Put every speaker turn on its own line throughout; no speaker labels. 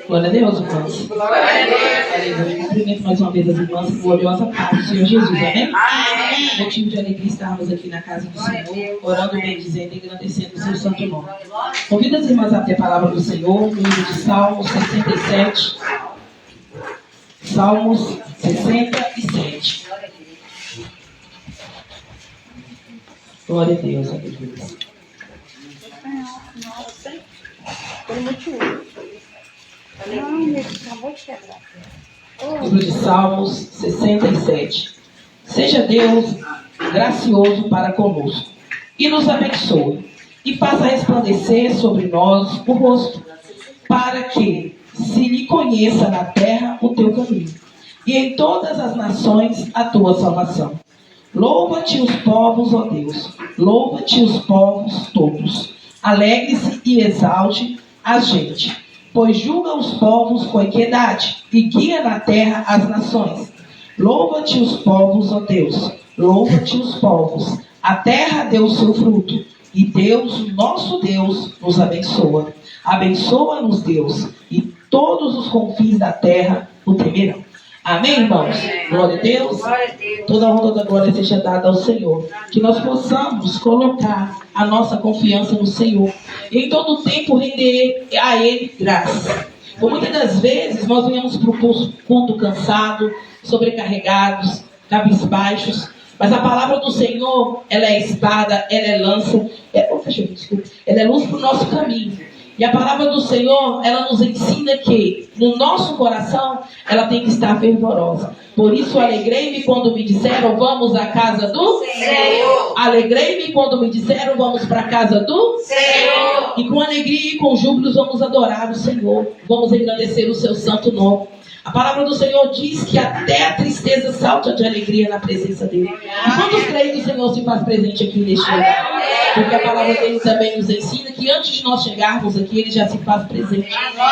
Glória a Deus, irmãos. Cumprimento mais uma vez as irmãs, gloriosa paz do Senhor Jesus, amém? Motivo de alegria estarmos aqui na casa do Senhor, orando, bendizendo e engrandecendo o seu santo nome. Convido as irmãs a ter a palavra do Senhor, no livro de Salmos 67. Salmos 67. Glória a Deus, aleluia. Livro de Salmos 67. Seja Deus gracioso para conosco e nos abençoe e faça resplandecer sobre nós o rosto, para que se lhe conheça na terra o teu caminho e em todas as nações a tua salvação. Louva-te os povos, ó Deus, louva-te os povos todos. Alegre-se e exalte a gente, pois julga os povos com equidade e guia na terra as nações. Louva-te os povos, ó Deus, louva-te os povos. A terra deu o seu fruto, e Deus, nosso Deus, nos abençoa. Abençoa-nos, Deus, e todos os confins da terra o temerão. Amém, irmãos? Glória a Deus. Toda a honra da glória seja dada ao Senhor. Que nós possamos colocar a nossa confiança no Senhor. E em todo o tempo render a Ele graça. Por muitas das vezes nós venhamos para o culto cansado, sobrecarregados, cabisbaixos. Mas a palavra do Senhor, ela é espada, ela é lança, ela é luz para o nosso caminho. E a palavra do Senhor, ela nos ensina que no nosso coração, ela tem que estar fervorosa. Por isso, alegrei-me quando me disseram, vamos à casa do Senhor. Alegrei-me quando me disseram, vamos para a casa do Senhor. E com alegria e com júbilos vamos adorar o Senhor. Vamos engrandecer o seu santo nome. A palavra do Senhor diz que até a tristeza salta de alegria na presença dele. E quantos creem que o Senhor se faz presente aqui neste lugar? Porque a palavra dele também nos ensina que antes de nós chegarmos aqui, ele já se faz presente.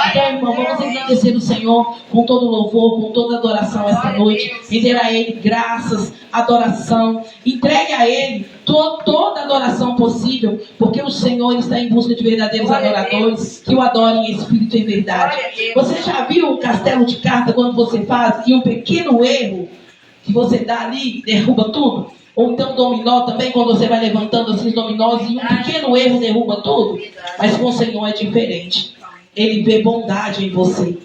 Então, irmão, vamos engrandecer o Senhor com todo louvor, com toda adoração esta noite. Render a ele graças, adoração. Entregue a ele toda adoração possível, porque o Senhor está em busca de verdadeiros adoradores que o adorem em espírito e em verdade. Você já viu um castelo de carta quando você faz e um pequeno erro que você dá ali derruba tudo? Ou então dominó também, quando você vai levantando esses dominós e um pequeno erro derruba tudo? Mas com o Senhor é diferente. Ele vê bondade em você.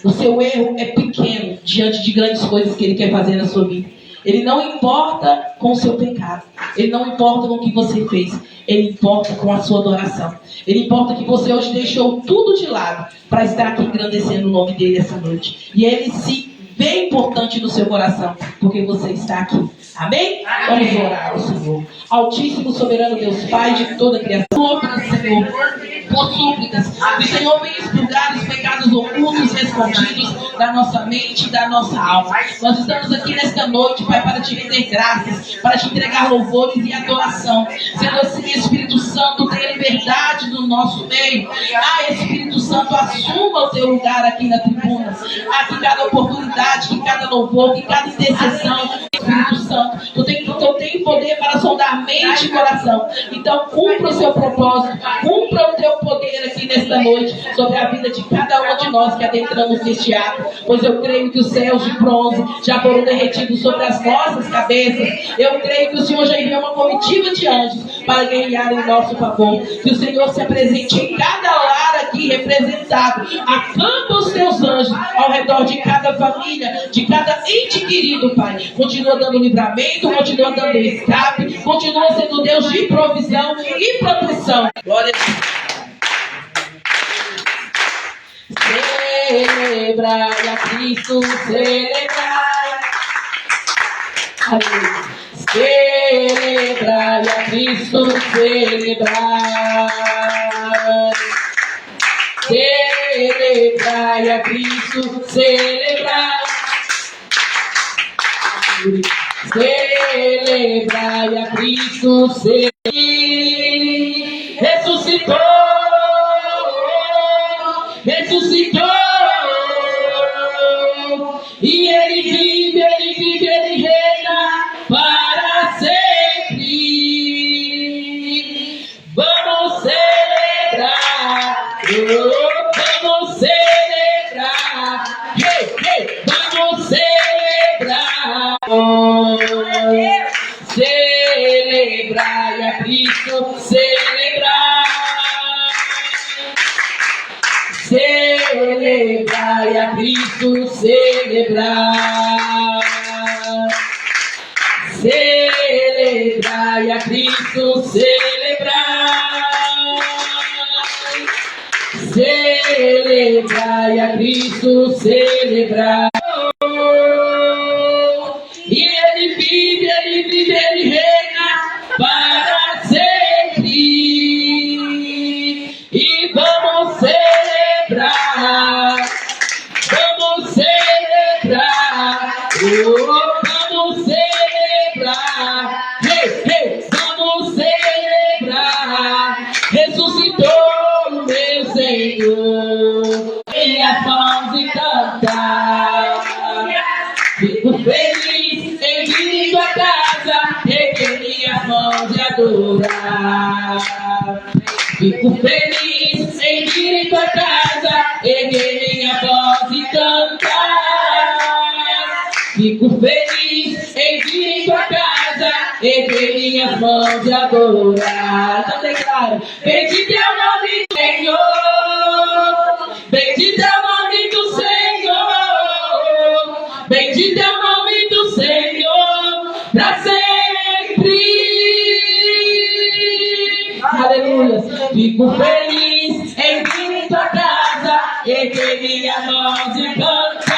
O seu erro é pequeno diante de grandes coisas que Ele quer fazer na sua vida. Ele não importa com o seu pecado. Ele não importa com o que você fez. Ele importa com a sua adoração. Ele importa que você hoje deixou tudo de lado para estar aqui engrandecendo o nome dele essa noite. E ele se vê importante no seu coração, porque você está aqui. Amém? Vamos orar ao Senhor. Altíssimo, soberano Deus, Pai de toda a criação. Senhor, por súplicas. O Senhor vem expurgar os pecados ocultos e escondidos da nossa mente e da nossa alma. Nós estamos aqui nesta noite, Pai, para te render graças, para te entregar louvores e adoração. Sendo assim, Espírito Santo, tenha liberdade no nosso meio. Espírito Santo, assuma o teu lugar aqui na tribuna. Que cada oportunidade, que cada louvor, que cada intercessão, Espírito Santo, tu tem poder para sondar mente e coração. Então, cumpra o seu propósito, cumpra o teu poder aqui nesta noite sobre a vida de cada um de nós que adentramos neste ato, pois eu creio que os céus de bronze já foram derretidos sobre as nossas cabeças. Eu creio que o Senhor já enviou uma comitiva de anjos para guerrear em nosso favor. Que o Senhor se apresente em cada lar aqui representado. Acampa os teus anjos ao redor de cada família, de cada ente querido, Pai. Continua dando livramento, continua dando escape, continua sendo Deus de provisão e proteção. Glória a Deus. Celebrai a Cristo, celebrai. Aleluia. Celebrai a Cristo, celebrai. Celebrai a Cristo, celebrai. Celebrai a Cristo, celebrai. Ressuscitou. E ele vive, ele reina para sempre. celebrai a Cristo, celebrai. Celebrai a Cristo, celebrai. Celebrai a Cristo, celebrai. Celebrai a Cristo, celebrai. E Ele vive, Ele reina para sempre. E vamos celebrar, vamos celebrar, oh, vamos celebrar, hey, hey, vamos celebrar. Ressuscitou o meu Senhor, minhas mãos e cantar. Fico feliz em vir em tua casa, erguer minhas mãos e adorar. Fico feliz em vir em tua casa, erguer minha voz e cantar. Fico feliz em vir em tua casa, erguer minhas mãos e adorar. Então declaro: bendito é o nome do Senhor, bendito é o nome do Senhor, bendito é o nome do Senhor, pra sempre. Aleluia. Fico feliz em vir em tua casa, erguer minhas mãos e cantar.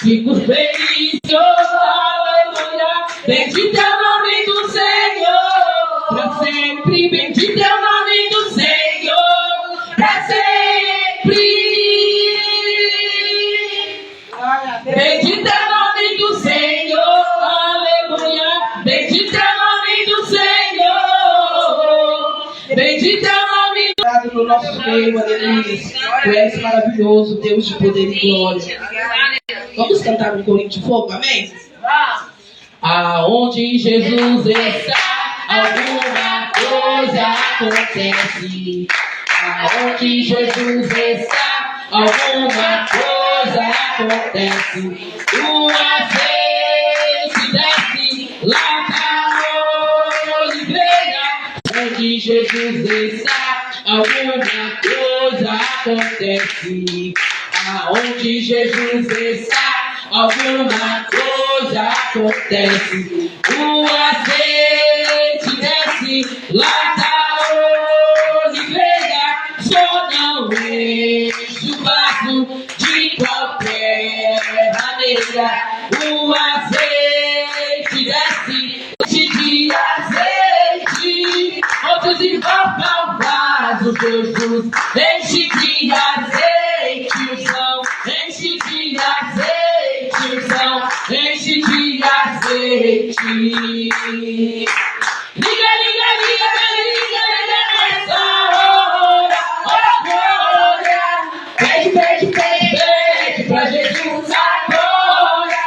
Fico feliz, oh, aleluia. Bendito é o nome do Senhor, pra sempre. Bendito é o nome do Senhor, pra sempre. Bendito é o nome do Senhor, aleluia. Bendito é o nome do Senhor, bendito é o nome do Senhor no nosso meio, aleluia. Tu és maravilhoso, Deus de poder e glória. Vamos cantar um corinho de fogo, amém? Aonde Jesus está, alguma coisa acontece. Aonde Jesus está, alguma coisa acontece. O azeite desce lá na oliveira. Onde Jesus está, alguma coisa acontece. Aonde Jesus está, alguma coisa acontece. O azeite desce lá da oliveira. Só não enche o vaso de qualquer maneira. O azeite desce, enche de azeite. Outros invocam o vaso, Jesus, enche de azeite o chão, enche de azeite o chão, enche de azeite. Liga, liga, liga, liga, liga nessa hora, ó glória. Pede, pede, pede, pede pra Jesus agora.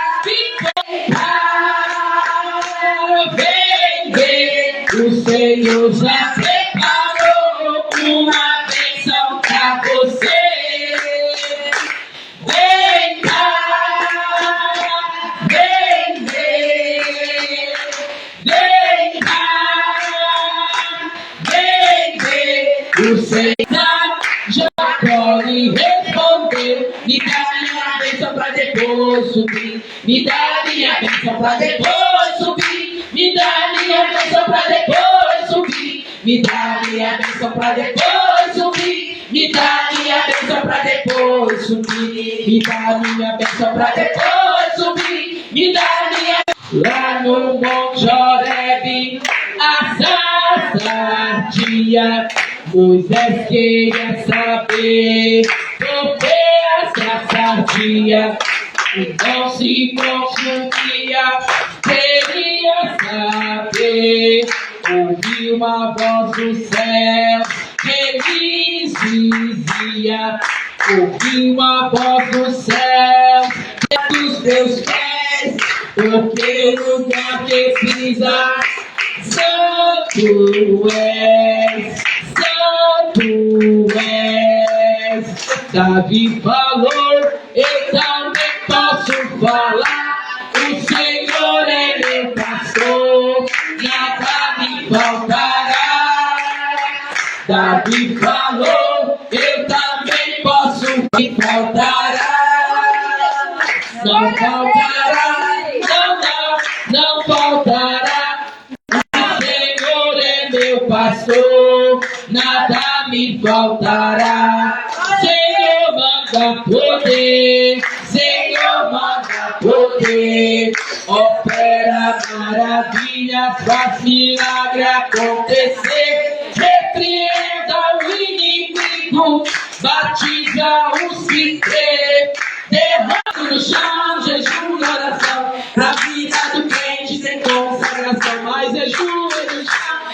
Vem, vem, o Senhor já preparou uma bênção pra você. Vem cá, vem, vem, vem cá, vem, vem. O Senhor Jacó lhe respondeu: me dá minha bênção pra depois subir. Me dá minha bênção pra depois subir. Me dá minha bênção pra depois subir. Me dá minha bênção pra depois subir. Me dá minha bênção pra depois subir. Me dá minha bênção pra depois subir. Me dá minha. Lá no Monte Horebe, a sarça ardia. Moisés queria saber por que a sarça ardia. Então se consumia, queria saber. Ouvi uma voz do céu que lhes dizia. Ouvi uma voz do céu dos teus pés, porque o lugar que pisas, santo és, santo és. Davi falou, eu também posso falar, o Senhor é meu Pai. já me falou, eu também posso. Me faltará, não faltará, não faltará. O Senhor é meu pastor, nada me faltará. Senhor manda poder, Senhor manda poder. Opera maravilha, faz milagre acontecer. Repreenda o inimigo, batiza os que crê. Derrame no chão, jejum e oração. Pra vida do crente tem consagração. Mais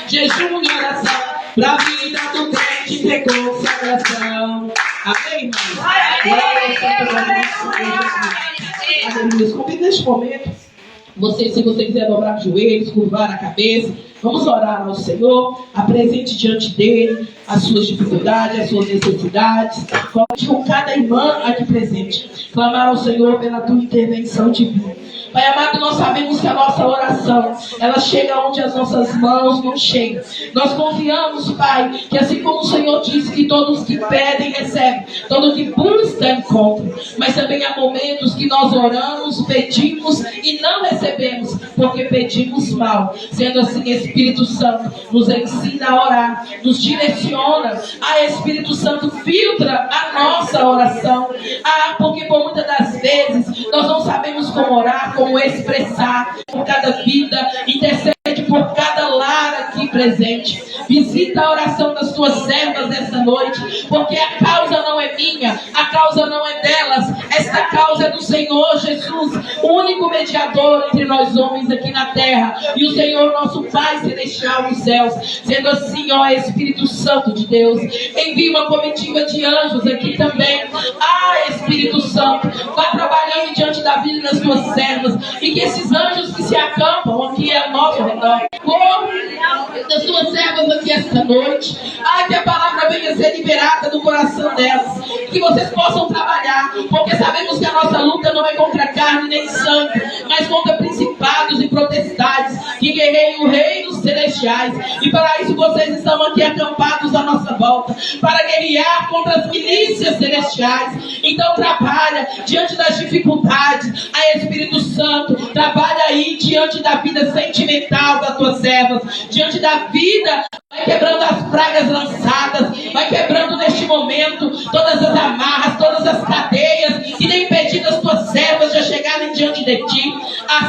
jejum e oração. Pra vida do crente tem consagração. Amém, irmãos? Aleluia. Convido neste momento você, se você quiser dobrar os joelhos, curvar a cabeça, vamos orar ao Senhor, apresente diante dele as suas dificuldades, as suas necessidades, com cada irmã aqui presente, clamar ao Senhor pela tua intervenção divina. Pai amado, nós sabemos que a nossa oração, ela chega onde as nossas mãos não chegam. Nós confiamos, Pai, que assim como o Senhor disse que todos que pedem recebem, todo que busca encontra. Mas também há momentos que nós oramos, pedimos e não recebemos, porque pedimos mal. Sendo assim, Espírito Santo nos ensina a orar, nos direciona. Espírito Santo filtra a nossa oração. Porque por muitas das vezes nós não sabemos como orar, como expressar por cada vida, intercede por cada lar aqui presente. Visita a oração das tuas servas nesta noite, porque a causa não é minha, a causa não é delas, esta causa é do Senhor Jesus, o único mediador entre nós homens aqui na terra, e o Senhor nosso Pai celestial nos céus. Sendo assim, ó Espírito Santo de Deus, envia uma comitiva de anjos aqui também. Espírito Santo, vá trabalhando diante da vida das tuas servas, e que esses anjos que se acampam aqui ao nosso redor, das tuas servas aqui esta noite, que a palavra venha ser liberada do coração delas, que vocês possam trabalhar, porque sabemos que a nossa luta não é contra carne nem sangue, mas contra principados e potestades que guerreiam reinos celestiais. E para isso vocês estão aqui acampados à nossa volta, para guerrear contra as milícias celestiais. Então trabalha diante das dificuldades. Espírito Santo, trabalha aí diante da vida sentimental das tuas servas, diante da vida. Vai quebrando as pragas lançadas, vai quebrando neste momento todas as amarras, todas as cadeias que têm impedido as tuas servas de chegarem diante de ti.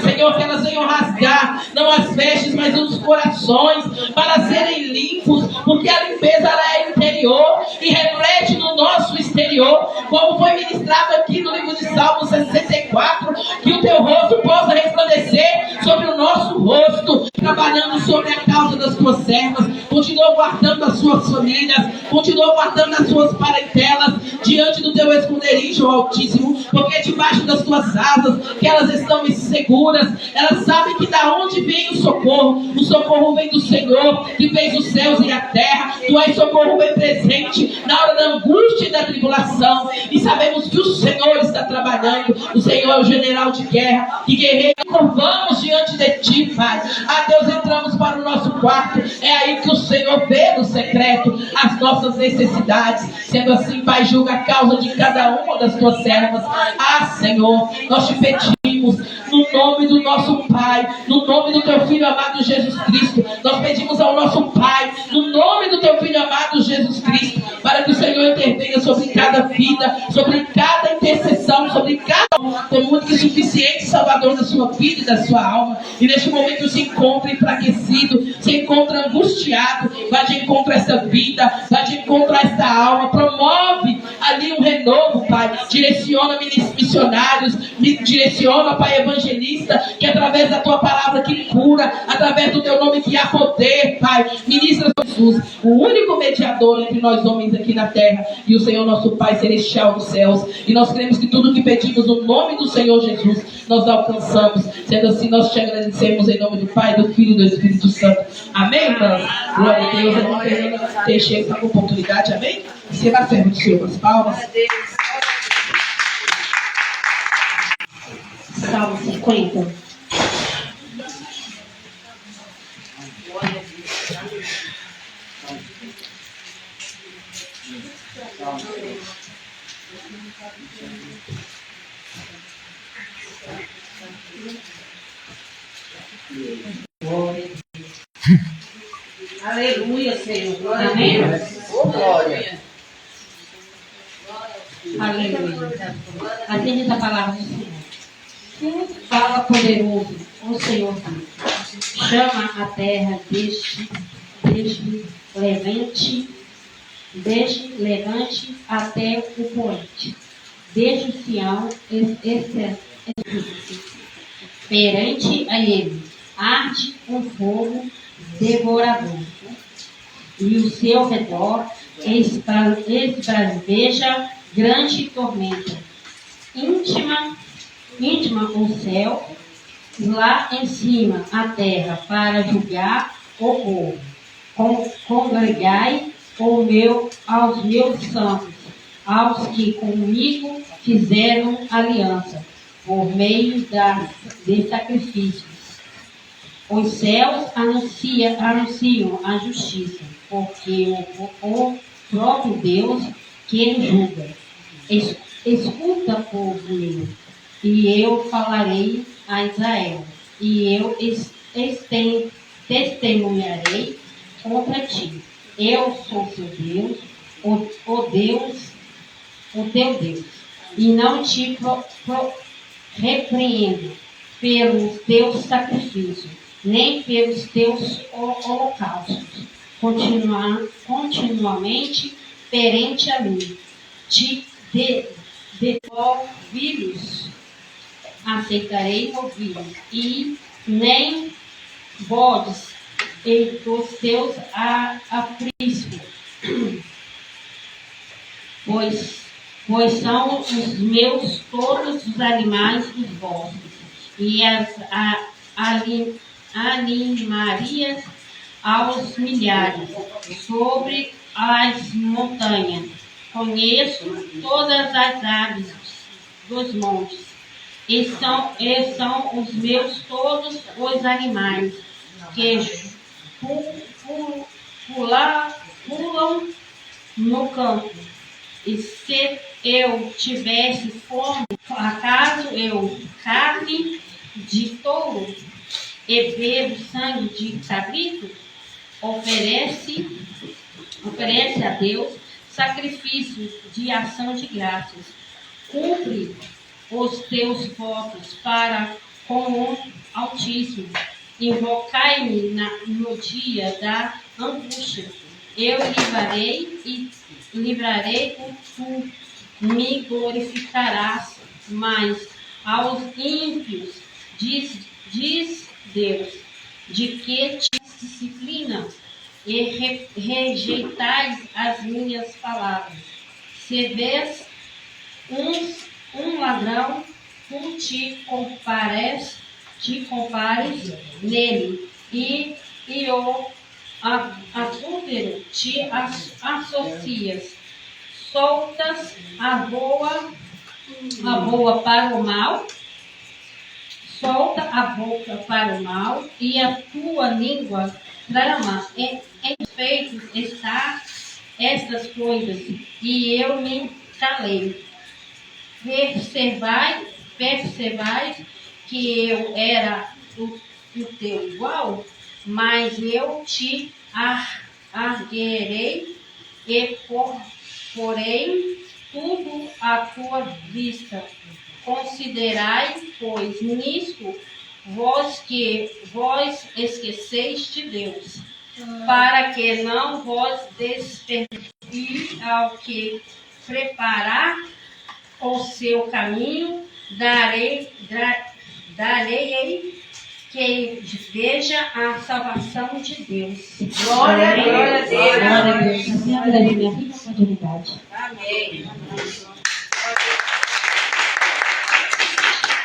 Senhor, que elas venham rasgar não as vestes, mas os corações, para serem limpos, porque a limpeza ela é interior e reflete no nosso exterior, como foi ministrado aqui no livro de Salmos 64, que o teu rosto possa resplandecer sobre o nosso rosto, trabalhando sobre a causa das tuas servas. Continua guardando as suas famílias, continua guardando as suas parentelas diante do teu esconderijo, Altíssimo, porque debaixo das tuas asas que elas estão seguras. Elas sabem que da onde vem o socorro vem do Senhor, que fez os céus e a terra. Tu és socorro bem presente na hora da angústia e da tribulação, e sabemos que o Senhor está trabalhando. O Senhor é o general de guerra, que guerreia. Curvamos diante de ti, Pai. Deus, entramos para o nosso quarto, é aí que o Senhor vê no secreto as nossas necessidades. Sendo assim, Pai, julga a causa de cada uma das tuas servas. Senhor, nós te pedimos, no nome do nosso Pai, no nome do teu Filho amado Jesus Cristo, nós pedimos ao nosso Pai, no nome do teu Filho amado Jesus Cristo, para que o Senhor intervenha sobre cada vida, sobre cada intercessão, sobre cada como único e suficiente Salvador da sua vida e da sua alma. E neste momento se encontra enfraquecido, se encontra angustiado, vai de encontro a essa vida, vai de encontro a esta alma, promove ali um renovo, Pai. Direciona missionários, direciona, Pai, evangelista, que através da tua palavra que cura, através do teu nome que há poder, Pai, ministra Jesus, o único mediador entre nós homens aqui na terra, e o Senhor nosso Pai celestial dos céus. E nós cremos que tudo que pedimos no nome do Senhor Jesus, nós alcançamos. Sendo assim, nós te agradecemos em nome do Pai, do Filho e do Espírito Santo. Amém, irmãos? Glória a Deus. Eu não querendo ter chego essa oportunidade. Amém? Receba a serva do Senhor com as palmas. Salmo 50.
Aleluia, Senhor. Glória a Deus. Oh, glória.
Aleluia. Assim diz a palavra do Senhor. Quem fala poderoso, o Senhor Deus, chama a terra desde levante até o poente, desde o Sião perante a ele, arde um fogo devorador, e o seu redor esbraveja grande tormenta. Íntima o céu, lá em cima a terra, para julgar o povo. Congregai aos meus santos, aos que comigo fizeram aliança, por meio de sacrifícios. Os céus anunciam a justiça, porque o próprio Deus que julga. Escuta, povo meu, e eu falarei a Israel, e eu testemunharei contra ti. Eu sou seu Deus, o teu Deus, e não te repreendo pelos teus sacrifícios, nem pelos teus holocaustos. Continuamente perante a mim, te devolvi-los, aceitarei ouvi-los, e nem bodes e dos teus apriscos, pois são os meus todos os animais os vossos, e as animarias aos milhares sobre as montanhas. Conheço todas as aves dos montes, e são os meus todos os animais que pulam no campo. E se eu tivesse fome, acaso eu carne de touro e bebo sangue de cabrito? Oferece a Deus sacrifícios de ação de graças. Cumpre os teus votos para com o Altíssimo. Invocai-me no dia da angústia. Eu livrarei, tu me glorificarás. Mas aos ímpios diz Deus, de que te disciplina e rejeitais as minhas palavras. Se vês um ladrão, tu te compares nele, e o adúltero te associas. Soltas a boa para o mal, solta a boca para o mal, e a tua língua trama em respeito está estas coisas, e eu me calei. Percebais que eu era o teu igual, mas eu te arguerei e porém tudo à tua vista. Considerai, pois, nisto vós esqueceis de Deus, para que não vos desperdice ao que preparar o seu caminho, darei que veja a salvação de Deus.
Glória a Deus.
Glória a Deus. Assim agradeço minha vida e oportunidade.
Amém.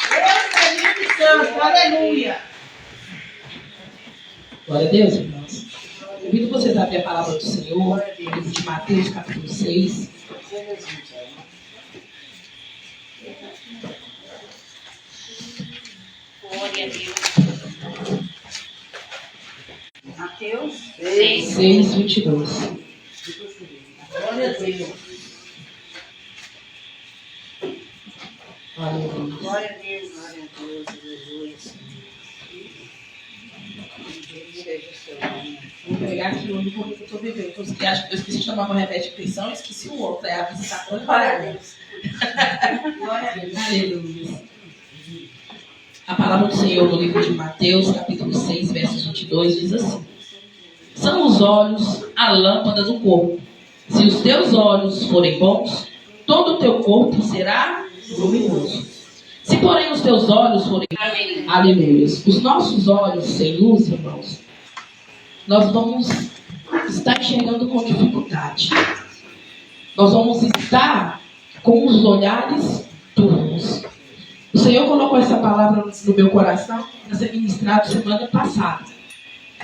Deus é lindo e santo. Aleluia.
Glória a Deus, irmãos. Convido vocês a abrir a palavra do Senhor, no livro de Mateus, capítulo 6.
Glória a Deus. Mateus
6, 22.
Glória a Deus.
Glória a Deus.
Glória a Deus. Glória a Deus. Aleluia.
Vou pegar aqui o único que eu estou vivendo. Eu esqueci de tomar uma remédio de pressão e esqueci o outro. É a visitação de parabéns. Aleluia. A palavra do Senhor no livro de Mateus, capítulo 6, versos 22, diz assim: são os olhos a lâmpada do corpo. Se os teus olhos forem bons, todo o teu corpo será luminoso. Se, porém, os teus olhos forem... Aleluia. Os nossos olhos sem luz, irmãos, nós vamos estar enxergando com dificuldade. Nós vamos estar com os olhares turvos. O Senhor colocou essa palavra no meu coração para ser ministrado semana passada.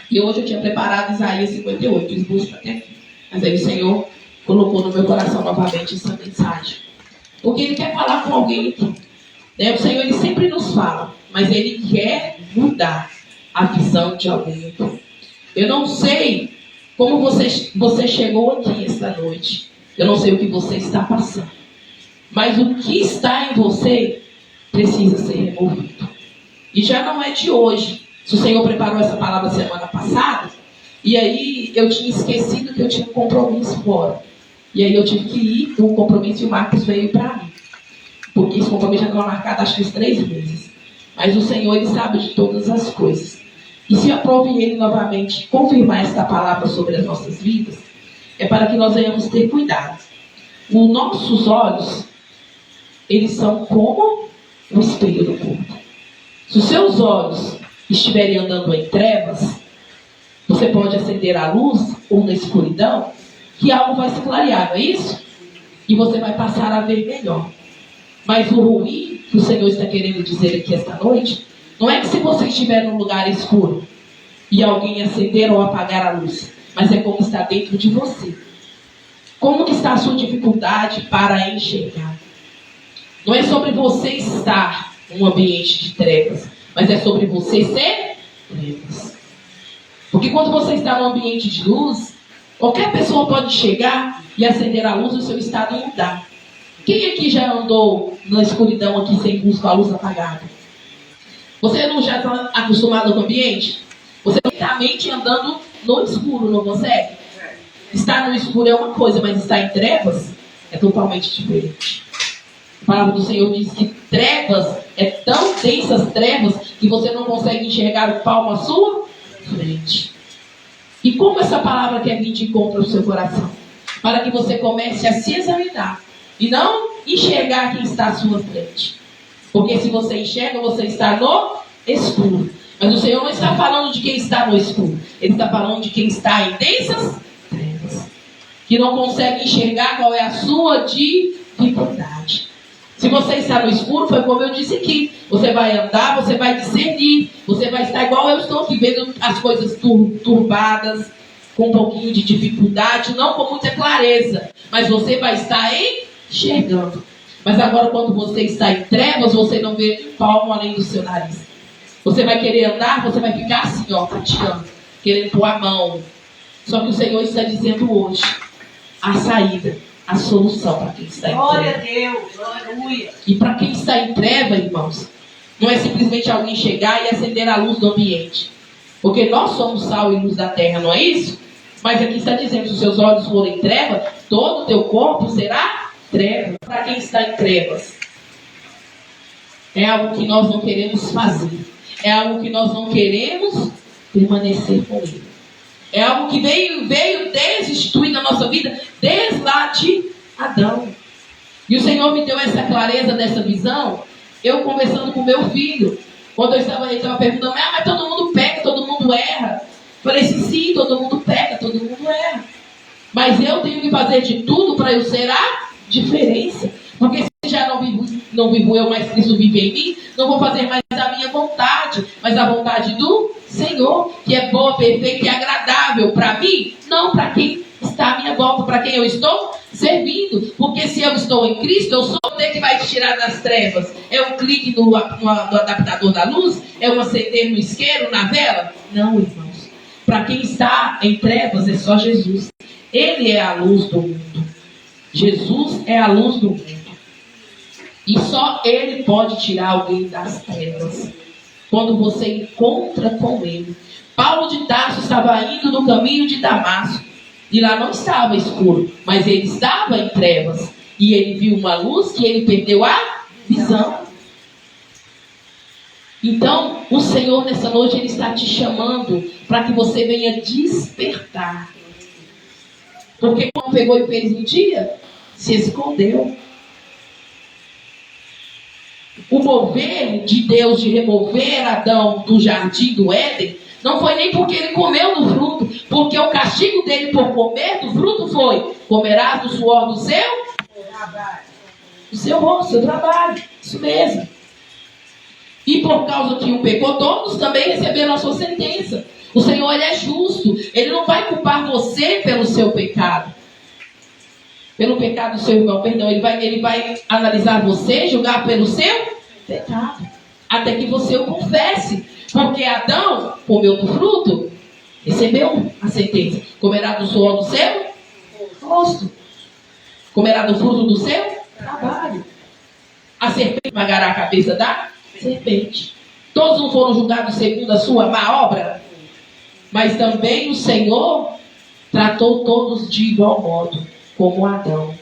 E hoje eu tinha preparado Isaías 58, esboço até aqui. Mas aí o Senhor colocou no meu coração novamente essa mensagem. Porque Ele quer falar com alguém aqui. O Senhor, Ele sempre nos fala, mas Ele quer mudar a visão de alguém aqui. Eu não sei como você chegou aqui esta noite. Eu não sei o que você está passando. Mas o que está em você precisa ser removido. E já não é de hoje. Se o Senhor preparou essa palavra semana passada, e aí eu tinha esquecido que eu tinha um compromisso fora. E aí eu tive que ir para um compromisso e o Marcos veio para mim. Porque esse compromisso já estava marcado acho que uns 3 meses. Mas o Senhor, Ele sabe de todas as coisas. E se aprove Ele novamente confirmar esta palavra sobre as nossas vidas, é para que nós venhamos ter cuidado. Os nossos olhos, eles são como o espelho do corpo. Se os seus olhos estiverem andando em trevas, você pode acender a luz ou na escuridão, que algo vai se clarear, não é isso? E você vai passar a ver melhor. Mas o ruim que o Senhor está querendo dizer aqui esta noite, não é que se você estiver num lugar escuro e alguém acender ou apagar a luz, mas é como está dentro de você. Como que está a sua dificuldade para enxergar? Não é sobre você estar num ambiente de trevas, mas é sobre você ser trevas. Porque quando você está num ambiente de luz, qualquer pessoa pode chegar e acender a luz e o seu estado mudar. Quem aqui já andou na escuridão aqui sem luz, com a luz apagada? Você não já está acostumado com o ambiente? Você está mente andando no escuro, não consegue? Estar no escuro é uma coisa, mas estar em trevas é totalmente diferente. A palavra do Senhor diz que trevas, é tão densas trevas, que você não consegue enxergar o palmo à sua frente. E como essa palavra quer vir de encontro ao seu coração? Para que você comece a se examinar e não enxergar quem está à sua frente. Porque se você enxerga, você está no escuro. Mas o Senhor não está falando de quem está no escuro. Ele está falando de quem está em densas trevas. Que não consegue enxergar qual é a sua dificuldade. Se você está no escuro, foi como eu disse aqui. Você vai andar, você vai discernir. Você vai estar igual eu estou aqui, vendo as coisas turbadas, com um pouquinho de dificuldade, não com muita clareza. Mas você vai estar enxergando. Mas agora, quando você está em trevas, você não vê palmo além do seu nariz. Você vai querer andar, você vai ficar assim, ó, tateando, querendo pôr a mão. Só que o Senhor está dizendo hoje a saída, a solução para quem está em treva.
Glória a Deus, aleluia.
E para quem está em treva, irmãos, não é simplesmente alguém chegar e acender a luz do ambiente. Porque nós somos sal e luz da terra, não é isso? Mas aqui está dizendo, se os seus olhos forem treva, todo o teu corpo será treva. Para quem está em trevas, é algo que nós não queremos fazer. É algo que nós não queremos permanecer com ele. É algo que veio desinstituir na nossa vida desde lá de Adão. E o Senhor me deu essa clareza dessa visão, eu conversando com meu filho. Quando ele estava perguntando, mas todo mundo peca, todo mundo erra. Eu falei assim, sim, todo mundo peca, todo mundo erra. Mas eu tenho que fazer de tudo para eu ser a diferença. Porque se já não vivo eu, mas Cristo vive em mim, não vou fazer mais a minha vontade, mas a vontade do Senhor, que é boa, perfeita e agradável para mim, não para quem está à minha volta, para quem eu estou servindo. Porque se eu estou em Cristo, eu sou o que vai te tirar das trevas. É um clique no adaptador da luz? É um acender no isqueiro, na vela? Não, irmãos. Para quem está em trevas, é só Jesus. Ele é a luz do mundo. Jesus é a luz do mundo. E só Ele pode tirar alguém das trevas. quando você encontra com ele. Paulo de Tarso estava indo no caminho de Damasco, e lá não estava escuro, mas ele estava em trevas, e ele viu uma luz que ele perdeu a visão. Então, o Senhor nessa noite, Ele está te chamando para que você venha despertar. Porque quando pegou e fez um dia, se escondeu. O mover de Deus de remover Adão do jardim do Éden, não foi nem porque ele comeu do fruto, porque o castigo dele por comer do fruto foi: comerás do suor do seu rosto, seu trabalho. Isso mesmo. E por causa que um pecou, todos também receberam a sua sentença. O Senhor, Ele é justo. Ele não vai culpar você pelo seu pecado. Pelo pecado do seu irmão, perdão. Ele vai analisar você, julgar pelo seu pecado. Até que você o confesse. Porque Adão comeu do fruto, recebeu a sentença. Comerá do suor do seu rosto. Comerá do fruto do seu trabalho. A serpente esmagará a cabeça da serpente. Todos não foram julgados segundo a sua má obra, mas também o Senhor tratou todos de igual modo, como Adão.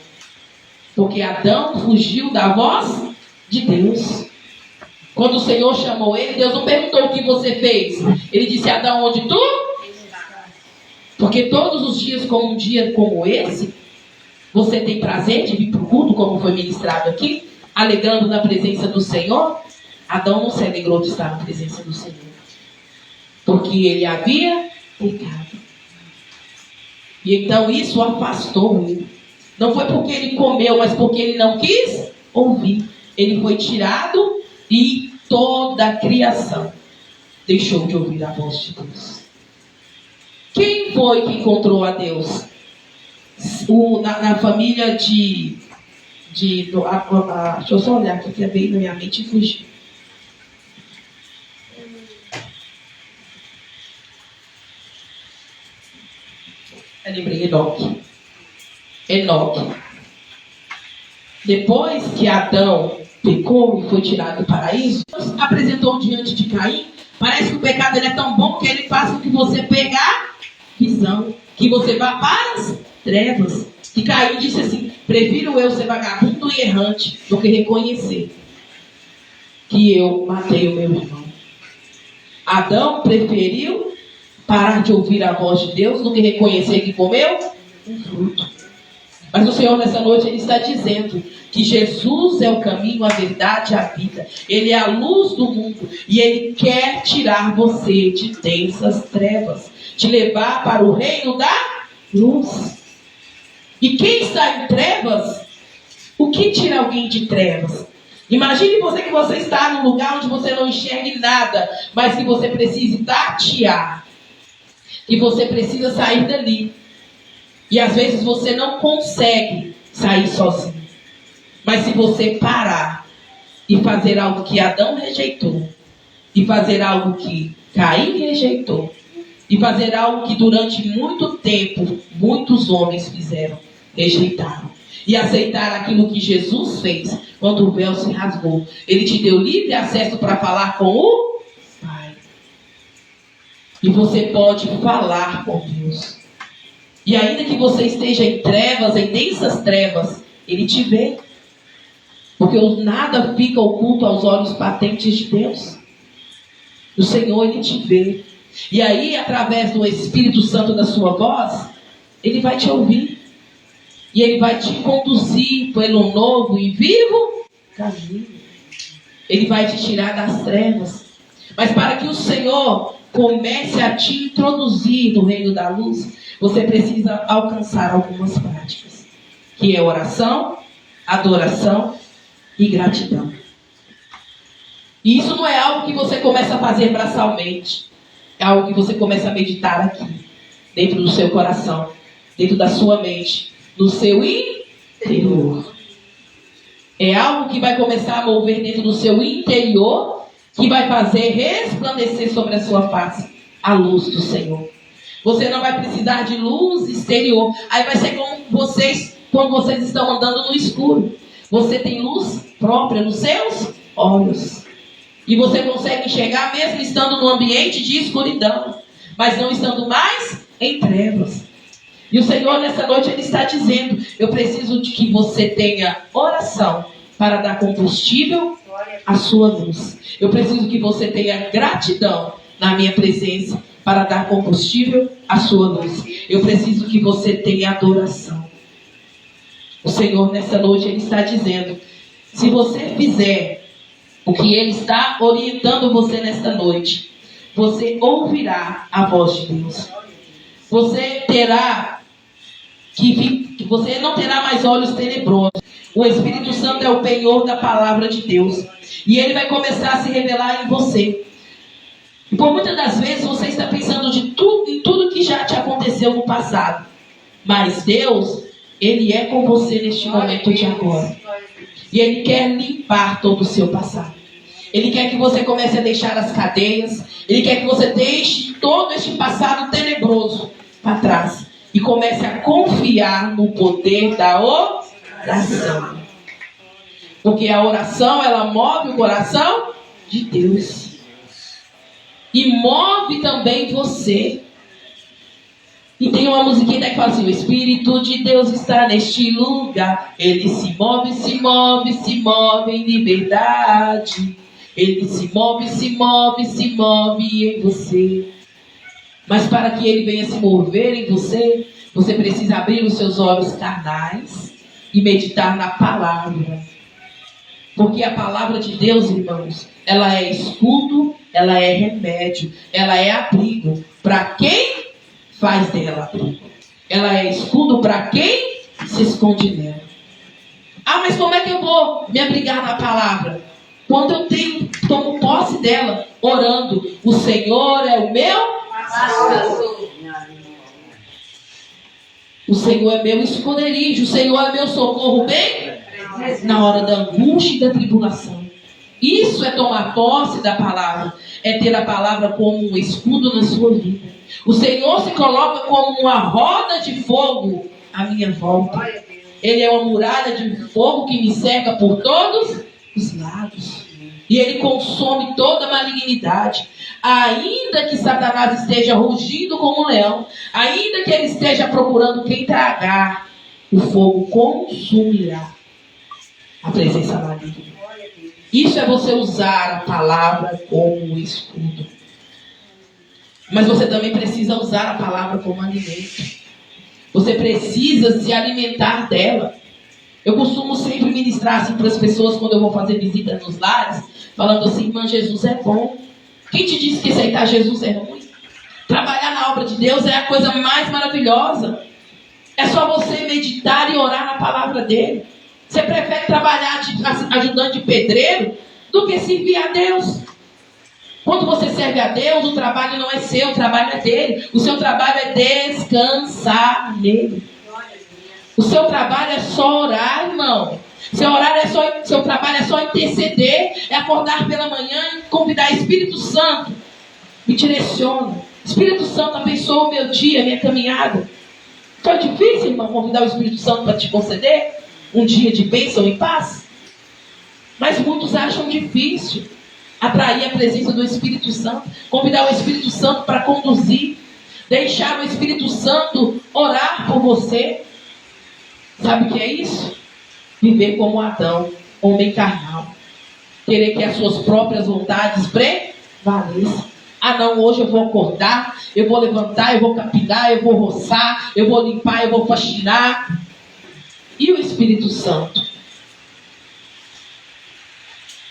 Porque Adão fugiu da voz de Deus. Quando o Senhor chamou ele, Deus não perguntou o que você fez. Ele disse: Adão, onde tu? Porque todos os dias, como um dia como esse, você tem prazer de vir para o culto, como foi ministrado aqui, alegando na presença do Senhor. Adão não se alegrou de estar na presença do Senhor, porque ele havia pecado. E então isso afastou ele. Não foi porque ele comeu, mas porque ele não quis ouvir. Ele foi tirado e toda a criação deixou de ouvir a voz de Deus. Quem foi que encontrou a Deus? Na família deixa eu só olhar aqui, que veio na minha mente e fugiu. Eu lembrei, Enoque. Depois que Adão pecou e foi tirado do paraíso, Deus apresentou diante de Caim. Parece que o pecado ele é tão bom que ele faz com que você pegue a visão, que você vá para as trevas. Que Caim disse assim: prefiro eu ser vagabundo e errante do que reconhecer que eu matei o meu irmão. Adão preferiu parar de ouvir a voz de Deus do que reconhecer que comeu um fruto. Mas o Senhor nessa noite Ele está dizendo que Jesus é o caminho, a verdade e a vida. Ele é a luz do mundo e Ele quer tirar você de densas trevas, te levar para o reino da luz. E quem está em trevas, o que tira alguém de trevas? Imagine você que você está num lugar onde você não enxergue nada, mas que você precisa tatear, que você precisa sair dali. E às vezes você não consegue sair sozinho. Mas se você parar e fazer algo que Adão rejeitou, e fazer algo que Caim rejeitou, e fazer algo que durante muito tempo muitos homens fizeram, rejeitaram, e aceitaram aquilo que Jesus fez quando o véu se rasgou. Ele te deu livre acesso para falar com o Pai. E você pode falar com Deus. E ainda que você esteja em trevas, em densas trevas, Ele te vê. Porque nada fica oculto aos olhos patentes de Deus. O Senhor, Ele te vê. E aí, através do Espírito Santo da sua voz, Ele vai te ouvir. E Ele vai te conduzir pelo novo e vivo caminho. Ele vai te tirar das trevas. Mas para que o Senhor comece a te introduzir no reino da luz, você precisa alcançar algumas práticas, que é oração, adoração e gratidão. E isso não é algo que você começa a fazer braçalmente. É algo que você começa a meditar aqui, dentro do seu coração, dentro da sua mente, no seu interior. É algo que vai começar a mover dentro do seu interior, que vai fazer resplandecer sobre a sua face a luz do Senhor. Você não vai precisar de luz exterior. Aí vai ser como vocês, quando vocês estão andando no escuro. Você tem luz própria nos seus olhos. E você consegue enxergar mesmo estando num ambiente de escuridão, mas não estando mais em trevas. E o Senhor nessa noite Ele está dizendo: eu preciso de que você tenha oração para dar combustível à sua luz. Eu preciso que você tenha gratidão na minha presença para dar combustível à sua luz. Eu preciso que você tenha adoração. O Senhor nessa noite Ele está dizendo: se você fizer o que Ele está orientando você nesta noite, você ouvirá a voz de Deus. Você você não terá mais olhos tenebrosos. O Espírito Santo é o penhor da palavra de Deus. E Ele vai começar a se revelar em você. E por muitas das vezes você está pensando em tudo que já te aconteceu no passado. Mas Deus, Ele é com você neste momento de agora. E Ele quer limpar todo o seu passado. Ele quer que você comece a deixar as cadeias. Ele quer que você deixe todo este passado tenebroso para trás. E comece a confiar no poder da oração. Porque a oração, ela move o coração de Deus. E move também você. E tem uma musiquinha que fala assim: o Espírito de Deus está neste lugar. Ele se move, se move, se move em liberdade. Ele se move, se move, se move em você. Mas para que Ele venha se mover em você, você precisa abrir os seus olhos carnais e meditar na palavra. Porque a palavra de Deus, irmãos, ela é escudo, ela é remédio, ela é abrigo para quem faz dela abrigo. Ela é escudo para quem se esconde nela. Ah, mas como é que eu vou me abrigar na palavra? Quando eu tomo posse dela, orando: o Senhor é o meu pastor. O Senhor é meu esconderijo, o Senhor é meu socorro bem na hora da angústia e da tribulação. Isso é tomar posse da palavra, é ter a palavra como um escudo na sua vida. O Senhor se coloca como uma roda de fogo à minha volta. Ele é uma muralha de fogo que me cerca por todos os lados. E Ele consome toda a malignidade. Ainda que Satanás esteja rugindo como um leão, ainda que ele esteja procurando quem tragar, o fogo consumirá a presença maligna. Isso é você usar a palavra como um escudo. Mas você também precisa usar a palavra como alimento. Você precisa se alimentar dela. Eu costumo sempre ministrar assim para as pessoas quando eu vou fazer visita nos lares, falando assim: irmã, Jesus é bom. Quem te disse que aceitar Jesus é ruim? Trabalhar na obra de Deus é a coisa mais maravilhosa. É só você meditar e orar na palavra dele. Você prefere trabalhar ajudando de pedreiro do que servir a Deus. Quando você serve a Deus, o trabalho não é seu, o trabalho é dele. O seu trabalho é descansar nele. O seu trabalho é só orar, irmão. Seu trabalho é só interceder, é acordar pela manhã e convidar Espírito Santo. Me direciona. Espírito Santo, abençoa o meu dia, a minha caminhada. Foi difícil, irmão, convidar o Espírito Santo para te conceder um dia de bênção e paz? Mas muitos acham difícil atrair a presença do Espírito Santo, convidar o Espírito Santo para conduzir, deixar o Espírito Santo orar por você. Sabe o que é isso? Viver como Adão, homem carnal. Querer que as suas próprias vontades prevaleçam. Ah não, hoje eu vou acordar, eu vou levantar, eu vou capinar, eu vou roçar, eu vou limpar, eu vou faxinar. E o Espírito Santo?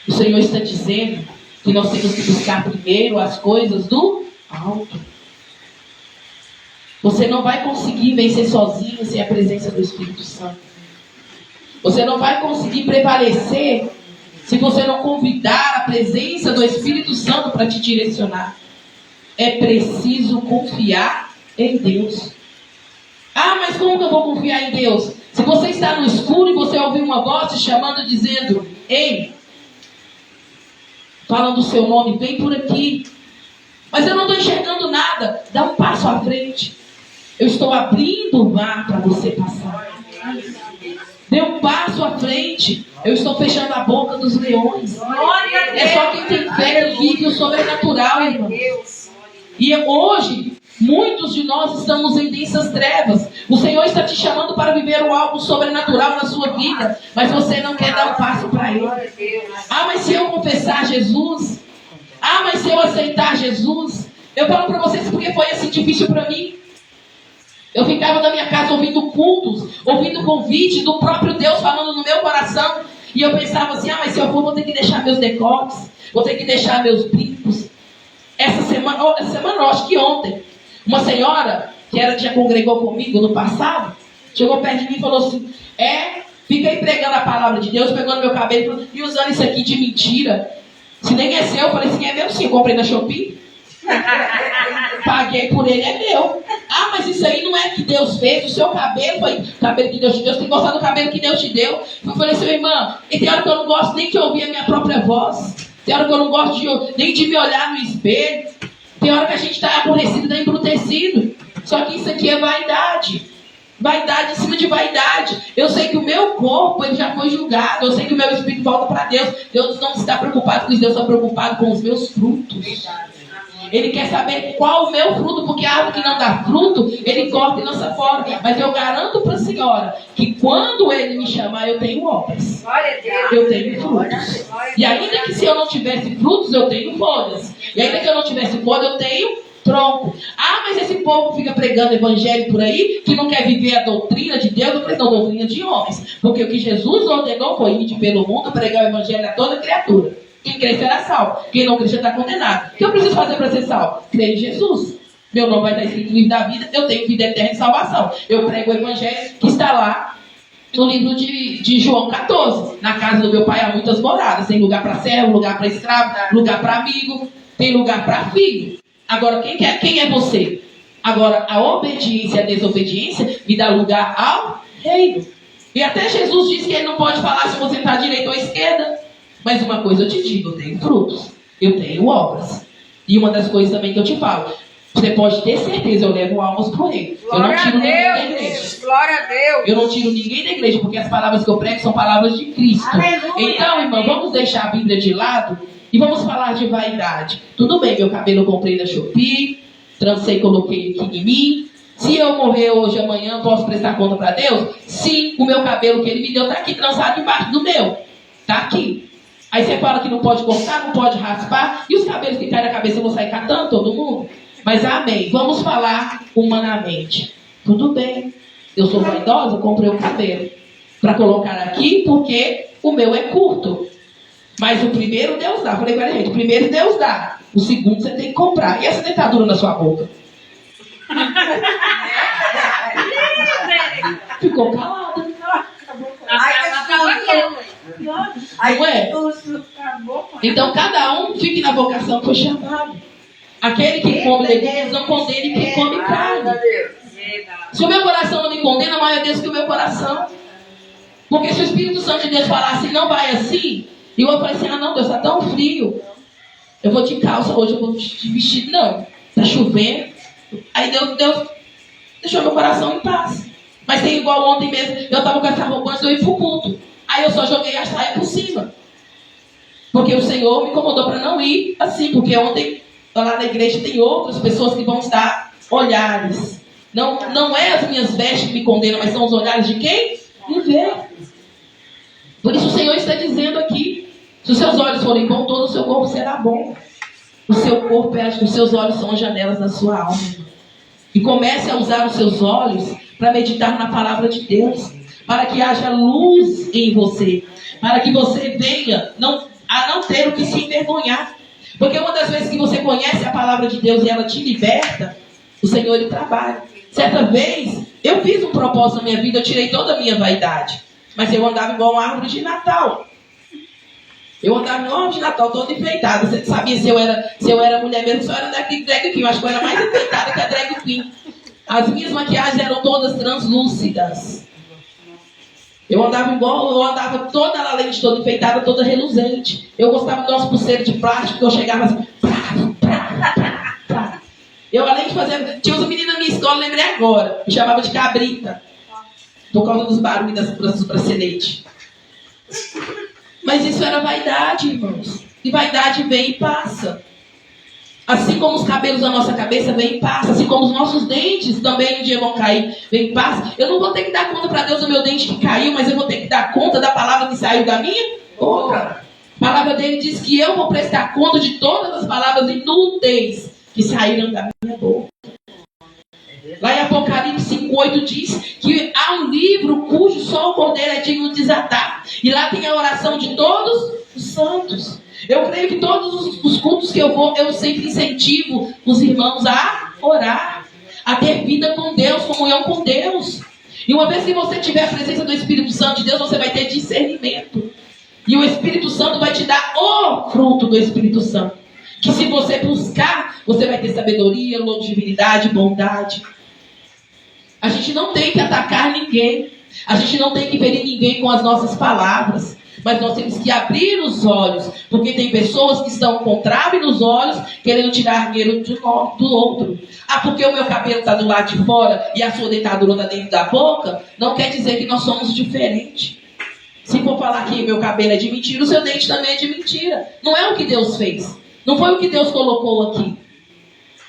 O Senhor está dizendo que nós temos que buscar primeiro as coisas do alto. Você não vai conseguir vencer sozinho sem a presença do Espírito Santo. Você não vai conseguir prevalecer se você não convidar a presença do Espírito Santo para te direcionar. É preciso confiar em Deus. Ah, mas como que eu vou confiar em Deus? Se você está no escuro e você ouvir uma voz te chamando, dizendo: ei, falando o seu nome, vem por aqui. Mas eu não estou enxergando nada. Dá um passo à frente. Eu estou abrindo o mar para você passar. Dê um passo à frente. Eu estou fechando a boca dos leões. É só quem tem fé que vive o sobrenatural, irmão. E hoje, muitos de nós estamos em densas trevas. O Senhor está te chamando para viver algo sobrenatural na sua vida, mas você não quer dar um passo para Ele. Ah, mas se eu confessar Jesus? Ah, mas se eu aceitar Jesus? Eu falo para vocês porque foi assim difícil para mim. Eu ficava na minha casa ouvindo cultos, ouvindo convite do próprio Deus falando no meu coração. E eu pensava assim, mas se eu for, vou ter que deixar meus decotes, vou ter que deixar meus brincos. Essa semana, não, acho que ontem, uma senhora que já congregou comigo no passado, chegou perto de mim e falou assim, fica aí pregando a palavra de Deus, pegando meu cabelo e usando isso aqui de mentira. Se nem é seu, eu falei assim, é meu sim, eu comprei na Shopee. Paguei por ele, é meu. Ah, mas isso aí não é que Deus fez. O seu cabelo foi cabelo que Deus te deu. Você tem que gostar do cabelo que Deus te deu. Eu falei assim, irmã, e tem hora que eu não gosto nem de ouvir a minha própria voz. Tem hora que eu não gosto nem de me olhar no espelho. Tem hora que a gente está aborrecido, está embrutecido. Só que isso aqui é vaidade. Vaidade em cima de vaidade. Eu sei que o meu corpo ele já foi julgado. Eu sei que o meu espírito volta para Deus. Deus não está preocupado com isso. Deus está preocupado com os meus frutos. Ele quer saber qual o meu fruto, porque a árvore que não dá fruto, ele corta e lança fora. Mas eu garanto para a senhora que quando ele me chamar, eu tenho obras. Eu tenho frutos. E ainda que se eu não tivesse frutos, eu tenho folhas. E ainda que eu não tivesse folha, eu tenho tronco. Ah, mas esse povo fica pregando evangelho por aí, que não quer viver a doutrina de Deus, não pregou a doutrina de homens. Porque o que Jesus ordenou foi ir pelo mundo, pregar o evangelho a toda criatura. Quem crê será salvo. Quem não crê já está condenado. O que eu preciso fazer para ser salvo? Crer em Jesus. Meu nome vai estar escrito no livro da vida. Eu tenho vida eterna e salvação. Eu prego o evangelho que está lá no livro de João 14. Na casa do meu pai há muitas moradas. Tem lugar para servo, lugar para escravo, lugar para amigo. Tem lugar para filho. Agora, quem é você? Agora, a obediência e a desobediência me dá lugar ao reino. E até Jesus disse que ele não pode falar se você está à direita ou à esquerda. Mas uma coisa eu te digo, eu tenho frutos, eu tenho obras. E uma das coisas também que eu te falo, você pode ter certeza, eu levo almas para o reino. Eu não tiro ninguém da igreja.
Glória a Deus.
Eu não tiro ninguém da igreja, porque as palavras que eu prego são palavras de Cristo.
Aleluia.
Então, irmão, vamos deixar a Bíblia de lado e vamos falar de vaidade. Tudo bem, meu cabelo eu comprei na Shopee, trancei e coloquei aqui em mim. Se eu morrer hoje, amanhã, posso prestar conta para Deus? Sim, o meu cabelo que ele me deu está aqui trançado embaixo do meu. Está aqui. Aí você fala que não pode cortar, não pode raspar, e os cabelos que caem na cabeça vão sair catando todo mundo? Mas amém, vamos falar humanamente. Tudo bem, eu sou vaidosa, comprei um cabelo para colocar aqui porque o meu é curto. Mas o primeiro Deus dá. Falei para a gente, o primeiro Deus dá, o segundo você tem que comprar. E essa dentadura na sua boca? Ficou calada. Não é? Então cada um fique na vocação que foi chamado. Aquele que come legumes não condene quem come carne. Se o meu coração não me condena, maior é Deus que o meu coração. Porque se o Espírito Santo de Deus falasse não vai assim, e eu falei assim, não, Deus, está tão frio, eu vou de calça, hoje eu vou de vestido, não, está chovendo. Aí Deus deixou meu coração em paz. Mas tem igual ontem mesmo, eu estava com essa roupa antes de eu ir para o culto. Aí eu só joguei a saia por cima. Porque o Senhor me incomodou para não ir assim. Porque ontem, lá na igreja, tem outras pessoas que vão estar olhares. Não é as minhas vestes que me condenam, mas são os olhares de quem me vê. Por isso o Senhor está dizendo aqui, se os seus olhos forem bons, todo o seu corpo será bom. O seu corpo, os seus olhos são as janelas da sua alma. E comece a usar os seus olhos para meditar na palavra de Deus. Para que haja luz em você. Para que você venha a não ter o que se envergonhar. Porque uma das vezes que você conhece a palavra de Deus e ela te liberta, o Senhor ele trabalha. Certa vez, eu fiz um propósito na minha vida, eu tirei toda a minha vaidade. Mas eu andava igual uma árvore de Natal. Eu andava igual uma árvore de Natal, toda enfeitada. Você sabia se eu era mulher mesmo, se eu era drag queen. Eu acho que eu era mais enfeitada que a drag queen. As minhas maquiagens eram todas translúcidas. Eu andava toda a lente toda enfeitada, toda reluzente. Eu gostava do nosso pulseiro de plástico, eu chegava assim. Eu, além de fazer. Tinha uns meninos na minha escola, lembrei agora. Me chamava de cabrita. por causa dos barulhos das braceletes. Mas isso era vaidade, irmãos. E vaidade vem e passa. Assim como os cabelos da nossa cabeça vem e passa. Assim como os nossos dentes também um dia vão cair, vem e passa. Eu não vou ter que dar conta para Deus do meu dente que caiu, mas eu vou ter que dar conta da palavra que saiu da minha boca. A palavra dele diz que eu vou prestar conta de todas as palavras inúteis que saíram da minha boca. Lá em Apocalipse 5:8 diz que há um livro cujo só o Cordeiro é digno de desatar. E lá tem a oração de todos os santos. Eu creio que todos os cultos que eu vou, eu sempre incentivo os irmãos a orar, a ter vida com Deus, comunhão com Deus. E uma vez que você tiver a presença do Espírito Santo de Deus, você vai ter discernimento. E o Espírito Santo vai te dar o fruto do Espírito Santo. Que se você buscar, você vai ter sabedoria, longevidade, bondade. A gente não tem que atacar ninguém. A gente não tem que ferir ninguém com as nossas palavras. Mas nós temos que abrir os olhos. Porque tem pessoas que estão com trave nos olhos, querendo tirar dinheiro do outro. Ah, porque o meu cabelo está do lado de fora e a sua dentadura está dentro da boca, não quer dizer que nós somos diferentes. Se for falar que meu cabelo é de mentira, o seu dente também é de mentira. Não é o que Deus fez. Não foi o que Deus colocou aqui.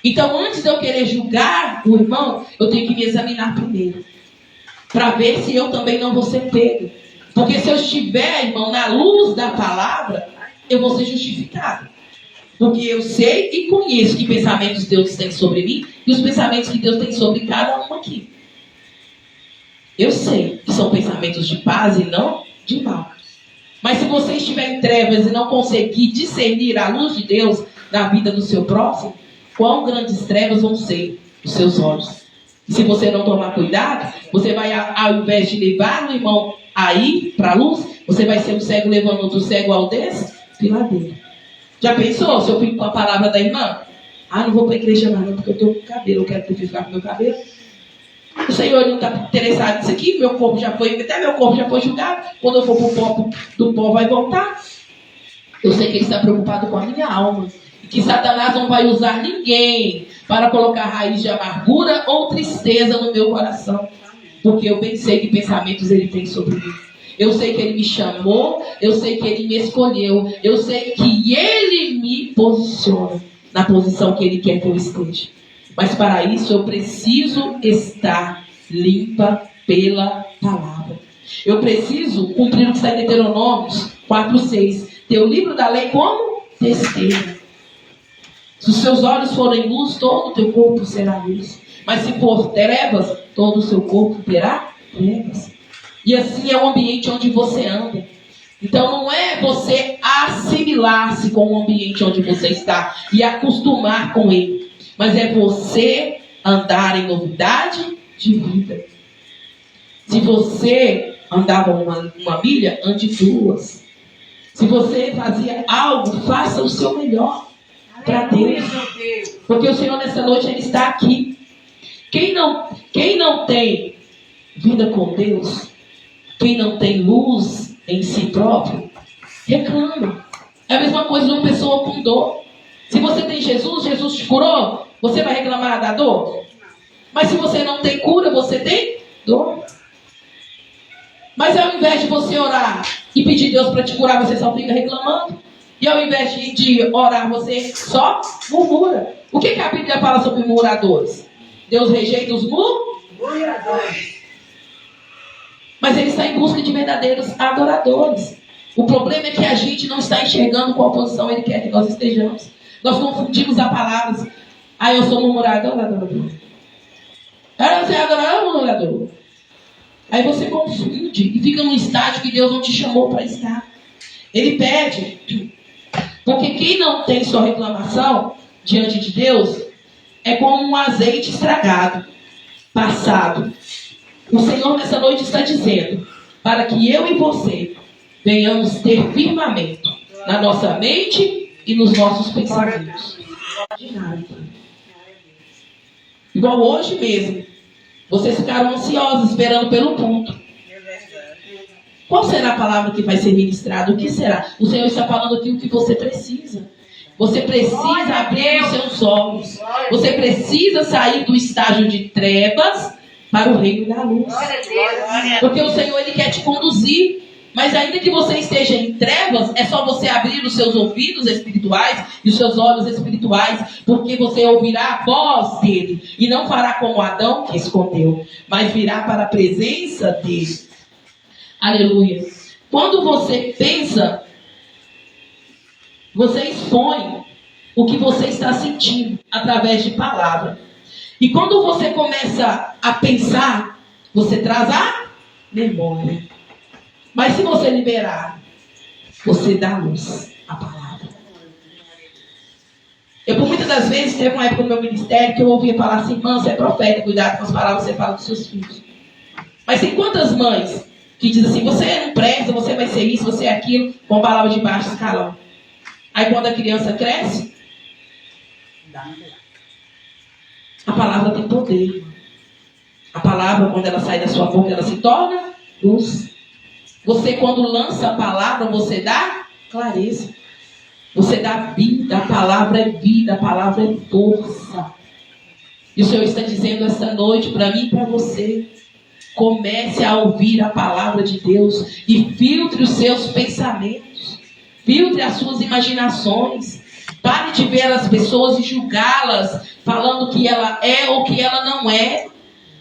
Então, antes de eu querer julgar o irmão, eu tenho que me examinar primeiro. Para ver se eu também não vou ser pego. Porque se eu estiver, irmão, na luz da palavra, eu vou ser justificado. Porque eu sei e conheço que pensamentos Deus tem sobre mim e os pensamentos que Deus tem sobre cada um aqui. Eu sei que são pensamentos de paz e não de mal. Mas se você estiver em trevas e não conseguir discernir a luz de Deus na vida do seu próximo, quão grandes trevas vão ser os seus olhos. E se você não tomar cuidado, você vai, ao invés de levar o irmão a ir para a luz, você vai ser um cego levando outro cego ao desfiladeiro. Já pensou se eu fico com a palavra da irmã? Ah, não vou para a igreja não, porque eu estou com cabelo, eu quero ficar com meu cabelo. O Senhor não está interessado nisso aqui, meu corpo já foi, até meu corpo já foi julgado. Quando eu for para o pó, do pó vai voltar. Eu sei que Ele está preocupado com a minha alma. E que Satanás não vai usar ninguém para colocar raiz de amargura ou tristeza no meu coração. Porque eu bem sei que pensamentos Ele tem sobre mim. Eu sei que Ele me chamou, eu sei que Ele me escolheu, eu sei que Ele me posiciona na posição que Ele quer que eu esteja. Mas para isso eu preciso estar limpa pela palavra. Eu preciso cumprir o que está em Deuteronômios 4:6. Ter o livro da lei como testemunho. Se os seus olhos forem luz, todo o teu corpo será luz. Mas se for trevas, todo o seu corpo terá trevas. E assim é o ambiente onde você anda. Então não é você assimilar-se com o ambiente onde você está e acostumar com ele. Mas é você andar em novidade de vida. Se você andava uma milha, ande 2. Se você fazia algo, faça o seu melhor para Deus. Porque o Senhor nessa noite Ele está aqui. Quem não tem vida com Deus, quem não tem luz em si próprio, reclama. É a mesma coisa de uma pessoa com dor. Se você tem Jesus, Jesus te curou, você vai reclamar da dor? Mas se você não tem cura, você tem dor. Mas ao invés de você orar e pedir Deus para te curar, você só fica reclamando. E ao invés de orar, você só murmura. O que a Bíblia fala sobre murmuradores? Deus rejeita os murmuradores. Mas Ele está em busca de verdadeiros adoradores. O problema é que a gente não está enxergando qual posição Ele quer que nós estejamos. Nós confundimos as palavras. Ah, eu sou murmurador, adorador. Ah, você é adorador ou murmurador? Aí você confunde e fica num estágio que Deus não te chamou para estar. Ele pede. Porque quem não tem sua reclamação diante de Deus é como um azeite estragado, passado. O Senhor nessa noite está dizendo para que eu e você venhamos ter firmamento na nossa mente e nos nossos pensamentos. Igual hoje mesmo, vocês ficaram ansiosos esperando pelo ponto. Qual será a palavra que vai ser ministrada? O que será? O Senhor está falando aqui o que você precisa. Você precisa abrir os seus olhos. Você precisa sair do estágio de trevas para o reino da luz.
Glória a Deus.
Porque o Senhor, Ele quer te conduzir. Mas ainda que você esteja em trevas, é só você abrir os seus ouvidos espirituais e os seus olhos espirituais, porque você ouvirá a voz dele. E não fará como Adão, que escondeu, mas virá para a presença dele. Aleluia. Quando você pensa, você expõe o que você está sentindo através de palavra. E quando você começa a pensar, você traz a memória. Mas se você liberar, você dá luz à palavra. Eu, por muitas das vezes, teve uma época no meu ministério que eu ouvia falar assim: irmã, você é profeta, cuidado com as palavras que você fala dos seus filhos. Mas tem quantas mães que dizem assim: você não presta, você vai ser isso, você é aquilo, com palavras de baixo escalão. Aí quando a criança cresce, a palavra tem poder. A palavra, quando ela sai da sua boca, ela se torna luz. Você, quando lança a palavra, você dá clareza. Você dá vida. A palavra é vida. A palavra é força. E o Senhor está dizendo esta noite para mim e para você: comece a ouvir a palavra de Deus e filtre os seus pensamentos. Filtre as suas imaginações. Pare de ver as pessoas e julgá-las, falando que ela é ou que ela não é.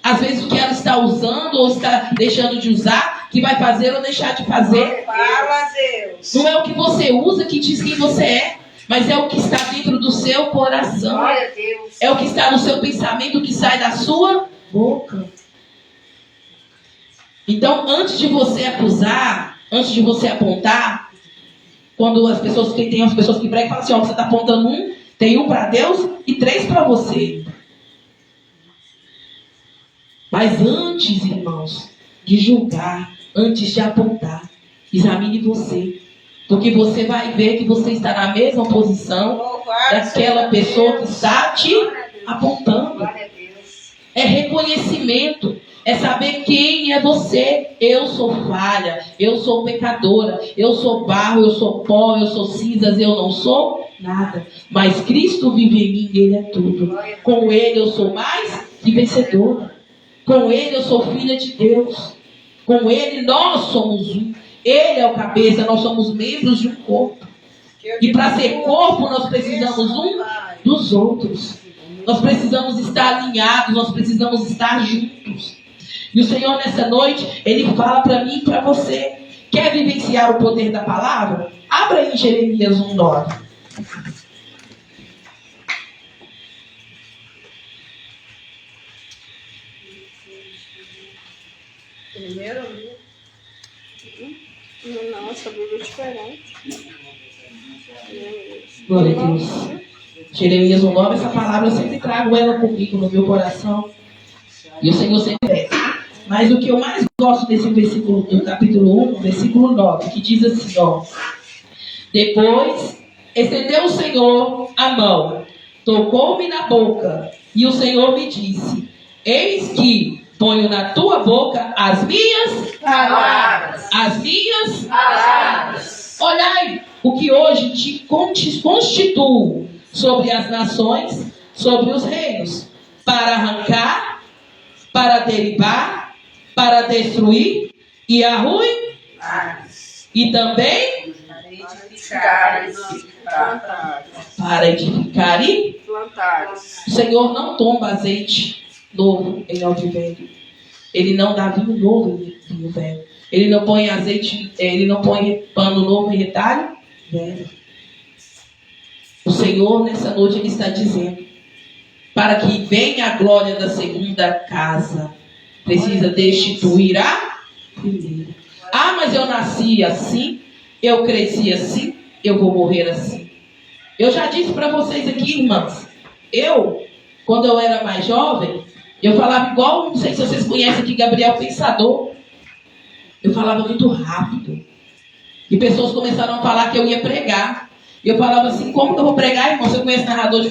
Às vezes o que ela está usando ou está deixando de usar, que vai fazer ou deixar de fazer.
Fala, Deus.
Não é o que você usa que diz quem você é, mas é o que está dentro do seu coração.
Glória a Deus.
É o que está no seu pensamento, que sai da sua boca. Então, antes de você acusar, antes de você apontar, quando as pessoas que tem as pessoas que pregam, falam assim: ó, você está apontando um, tem um para Deus e 3 para você. Mas antes, irmãos, de julgar, antes de apontar, examine você. Porque você vai ver que você está na mesma posição daquela pessoa que está te apontando.
Glória a Deus.
É reconhecimento. É saber quem é você. Eu sou falha, eu sou pecadora, eu sou barro, eu sou pó, eu sou cinzas, eu não sou nada. Mas Cristo vive em mim, Ele é tudo. Com Ele eu sou mais que vencedora. Com Ele eu sou filha de Deus. Com Ele nós somos um. Ele é o cabeça, nós somos membros de um corpo. E para ser corpo nós precisamos um dos outros. Nós precisamos estar alinhados, nós precisamos estar juntos. E o Senhor nessa noite, Ele fala para mim e para você: quer vivenciar o poder da palavra? Abra aí em Jeremias 1:9.
Primeiro livro. Nossa, Bíblia é diferente.
Glória a Deus. Jeremias 1:9, essa palavra eu sempre trago ela comigo no meu coração. E o Senhor sempre é. Mas o que eu mais gosto desse versículo, do capítulo 1, versículo 9, que diz assim, ó: depois estendeu o Senhor a mão, tocou-me na boca, e o Senhor me disse: eis que ponho na tua boca as minhas
Palavras.
as minhas
Palavras.
Olhai o que hoje te constituo sobre as nações, sobre os reinos, para arrancar, para derribar, para destruir e arruinar, e também para edificar e
plantar.
O Senhor não tomba azeite novo em odre velho. Ele não dá vinho novo em vinho velho. Ele não põe azeite, ele não põe pano novo em retalho velho. O Senhor nessa noite Ele está dizendo: para que venha a glória da segunda casa, precisa destituir a primeira. Ah, mas eu nasci assim, eu cresci assim, eu vou morrer assim. Eu já disse para vocês aqui, irmãs, quando eu era mais jovem, eu falava igual, não sei se vocês conhecem aqui, Gabriel Pensador. Eu falava muito rápido. E pessoas começaram a falar que eu ia pregar. E eu falava assim: como que eu vou pregar, irmão? Você conhece narrador de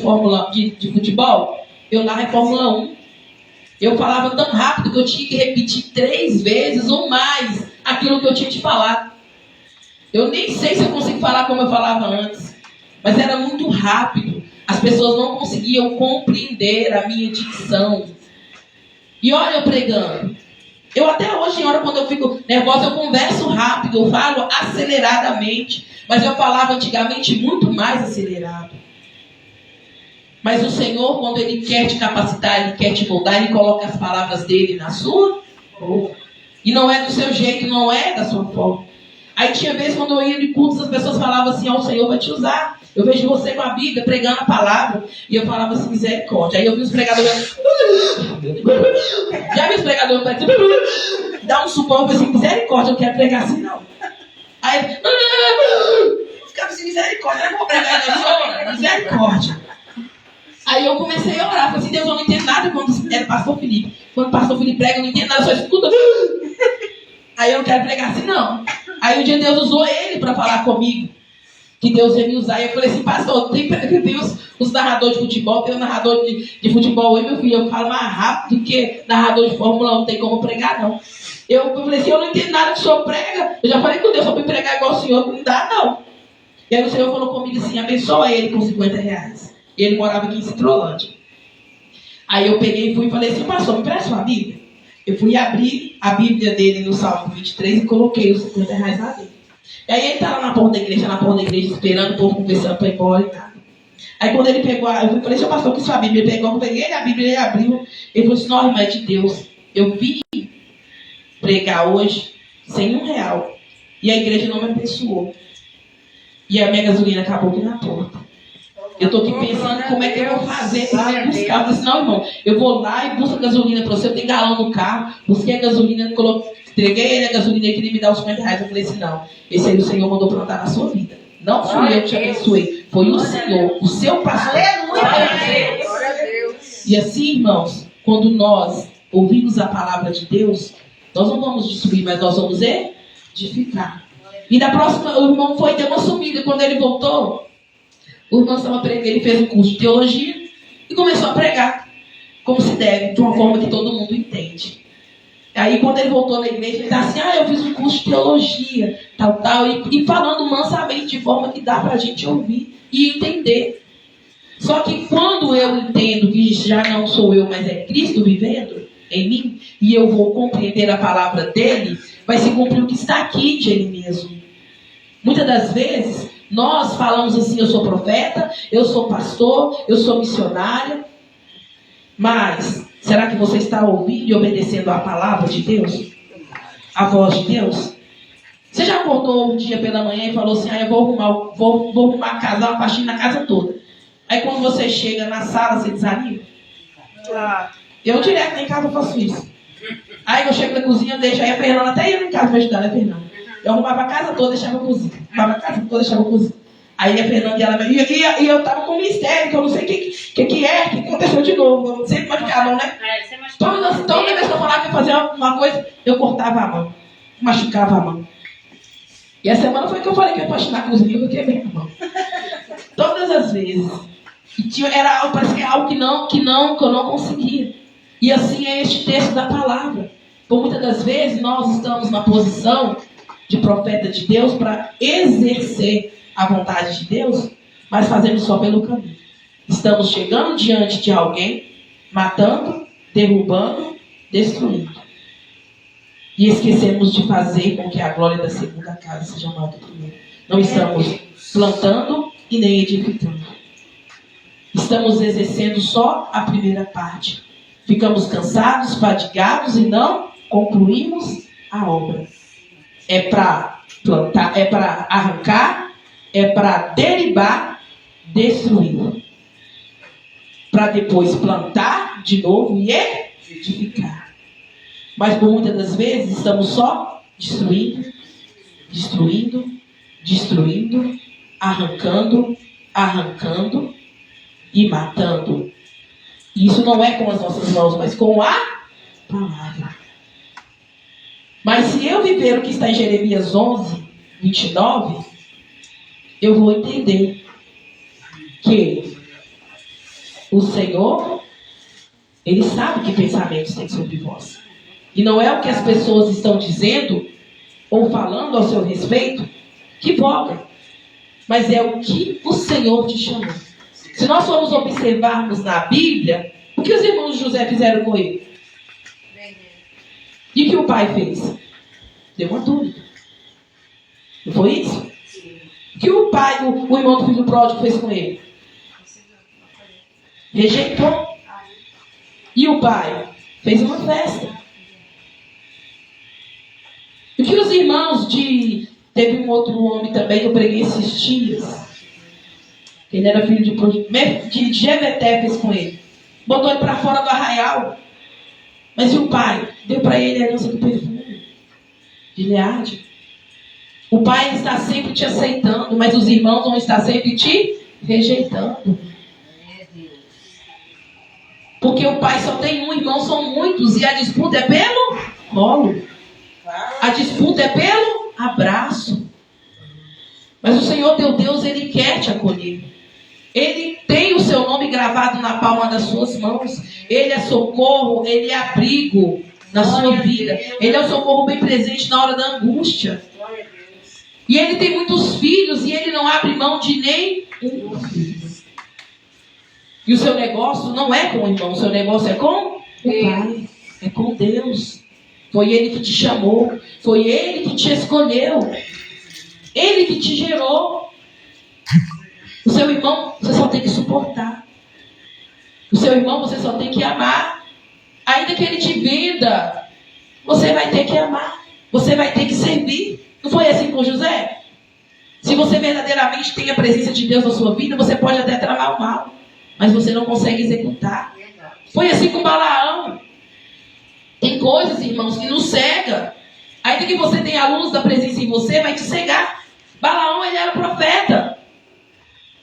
futebol? Eu narro em Fórmula 1. Eu falava tão rápido que eu tinha que repetir 3 vezes ou mais aquilo que eu tinha te falado. Eu nem sei se eu consigo falar como eu falava antes. Mas era muito rápido. As pessoas não conseguiam compreender a minha dicção. E olha eu pregando. Eu até hoje, em hora, quando eu fico nervosa, eu converso rápido, eu falo aceleradamente. Mas eu falava antigamente muito mais acelerado. Mas o Senhor, quando Ele quer te capacitar, Ele quer te moldar, Ele coloca as palavras dEle na sua boca. E não é do seu jeito, não é da sua forma. Aí tinha vezes quando eu ia de cultos, as pessoas falavam assim, o Senhor vai te usar. Eu vejo você com a Bíblia, pregando a palavra. E eu falava assim, misericórdia. Aí eu vi os pregadores... Já vi os pregadores... Dá um supão, eu falei assim, misericórdia, eu não quero pregar assim não. Aí... Eu ficava assim, misericórdia, eu não vou pregar não, misericórdia. Aí eu comecei a orar, falei assim, Deus, eu não entendo nada quando era pastor Felipe. Quando o pastor Felipe prega, eu não entendo nada, só escuta. Aí eu não quero pregar assim não. Aí um dia Deus usou ele para falar comigo. Que Deus ia me usar. E eu falei assim, pastor, tem os narradores de futebol, tem o narrador de futebol aí, meu filho. Eu falo mais rápido que narrador de Fórmula 1, não tem como pregar, não. Eu falei assim, eu não entendo nada que o senhor prega. Eu já falei com Deus, só para pregar igual o senhor, não dá, não. E aí o Senhor falou comigo assim, abençoa ele com R$50. E ele morava aqui em Citrolândia. Aí eu peguei e fui e falei assim, pastor, me presta uma Bíblia. Eu fui abrir a Bíblia dele no Salmo 23 e coloquei os R$50 lá dentro. E aí ele estava na porta da igreja, esperando o povo conversando para ir embora e nada. Aí quando ele pegou, eu falei, seu pastor, que sua Bíblia? Ele pegou, eu peguei a Bíblia, ele abriu. Ele falou assim, não, irmã, é de Deus. Eu vim pregar hoje sem R$1. E a igreja não me abençoou. E a minha gasolina acabou aqui na porta. Eu estou aqui pensando como é que eu vou fazer para buscar. Eu falei assim, não, irmão, eu vou lá e busco a gasolina para você. Eu tenho galão no carro, busquei a gasolina, entreguei ele a gasolina e queria me dar os R$50. Eu falei assim, não, esse aí o Senhor mandou plantar na sua vida. Não fui eu que te abençoei, foi o Senhor, o seu pastor. E assim, irmãos, quando nós ouvimos a palavra de Deus, nós não vamos destruir, mas nós vamos edificar. E na próxima, o irmão foi ter uma subida. Quando ele voltou, o irmão estava pregando, ele fez um curso de teologia e começou a pregar como se deve, de uma forma que todo mundo entende. Aí quando ele voltou na igreja, ele disse assim, eu fiz um curso de teologia, tal, e falando mansamente, de forma que dá para a gente ouvir e entender. Só que quando eu entendo que já não sou eu, mas é Cristo vivendo em mim, e eu vou compreender a palavra dele, vai se cumprir o que está aqui de ele mesmo. Muitas das vezes, nós falamos assim, eu sou profeta, eu sou pastor, eu sou missionária. Mas, será que você está ouvindo e obedecendo a palavra de Deus? A voz de Deus? Você já acordou um dia pela manhã e falou assim, eu vou arrumar a casa, uma faxina na casa toda. Aí quando você chega na sala, você desanima? Eu direto em casa eu faço isso. Aí eu chego na cozinha, eu deixo aí a Fernanda, até ia em casa para ajudar, né, Fernanda? Eu arrumava a casa toda, deixava a cozinha. Arrumava a casa toda, deixava a cozinha. Aí a Fernanda e ela... E eu tava com um mistério, que eu não sei o que aconteceu de novo. Eu sempre machucava a mão, né? Toda vez que eu falava que ia fazer uma coisa, eu cortava a mão. Machucava a mão. E a semana foi que eu falei que eu ia faxinar a cozinha, eu quebrei a mão. Todas as vezes. Parece que é algo que eu não conseguia. E assim é este texto da palavra. Por muitas das vezes, nós estamos na posição de profeta de Deus para exercer a vontade de Deus, mas fazemos só pelo caminho. Estamos chegando diante de alguém, matando, derrubando, destruindo. E esquecemos de fazer com que a glória da segunda casa seja maior do primeiro. Não estamos plantando e nem edificando. Estamos exercendo só a primeira parte. Ficamos cansados, fadigados e não concluímos a obra. É para plantar, é para arrancar, é para derribar, destruir. Para depois plantar de novo e edificar. Mas por muitas das vezes estamos só destruindo, arrancando e matando. E isso não é com as nossas mãos, mas com a palavra. Mas se eu viver o que está em Jeremias 11, 29, eu vou entender que o Senhor, Ele sabe que pensamentos tem sobre vós. E não é o que as pessoas estão dizendo ou falando ao seu respeito que importa, mas é o que o Senhor te chamou. Se nós formos observarmos na Bíblia, o que os irmãos de José fizeram com ele? E o que o pai fez? Deu uma túnica. Não foi isso? O que o pai, o irmão do filho pródigo fez com ele? Rejeitou. E o pai fez uma festa. E o que os irmãos Teve um outro homem também que eu preguei esses dias. Ele era filho de Jebeté, fez com ele. Botou ele para fora do arraial. Mas e o pai? Deu para ele a herança do perfume. De Gileade. O pai está sempre te aceitando, mas os irmãos vão estar sempre te rejeitando. Porque o pai só tem um, irmão são muitos. E a disputa é pelo colo. A disputa é pelo abraço. Mas o Senhor teu Deus, Ele quer te acolher. Ele tem o seu nome gravado na palma das suas mãos. Ele é socorro, Ele é abrigo na sua vida. Ele é o socorro bem presente na hora da angústia. E Ele tem muitos filhos e Ele não abre mão de nenhum filho. E o seu negócio não é com o irmão, o seu negócio é com o Pai, é com Deus. Foi Ele que te chamou, foi Ele que te escolheu, Ele que te gerou. O seu irmão você só tem que suportar. O seu irmão você só tem que amar. Ainda que ele te venda, você vai ter que amar, você vai ter que servir. Não foi assim com José? Se você verdadeiramente tem a presença de Deus na sua vida, você pode até tramar o mal, mas você não consegue executar. Foi assim com Balaão. Tem coisas, irmãos, que nos cega. Ainda que você tenha a luz da presença em você, vai te cegar. Balaão, ele era profeta.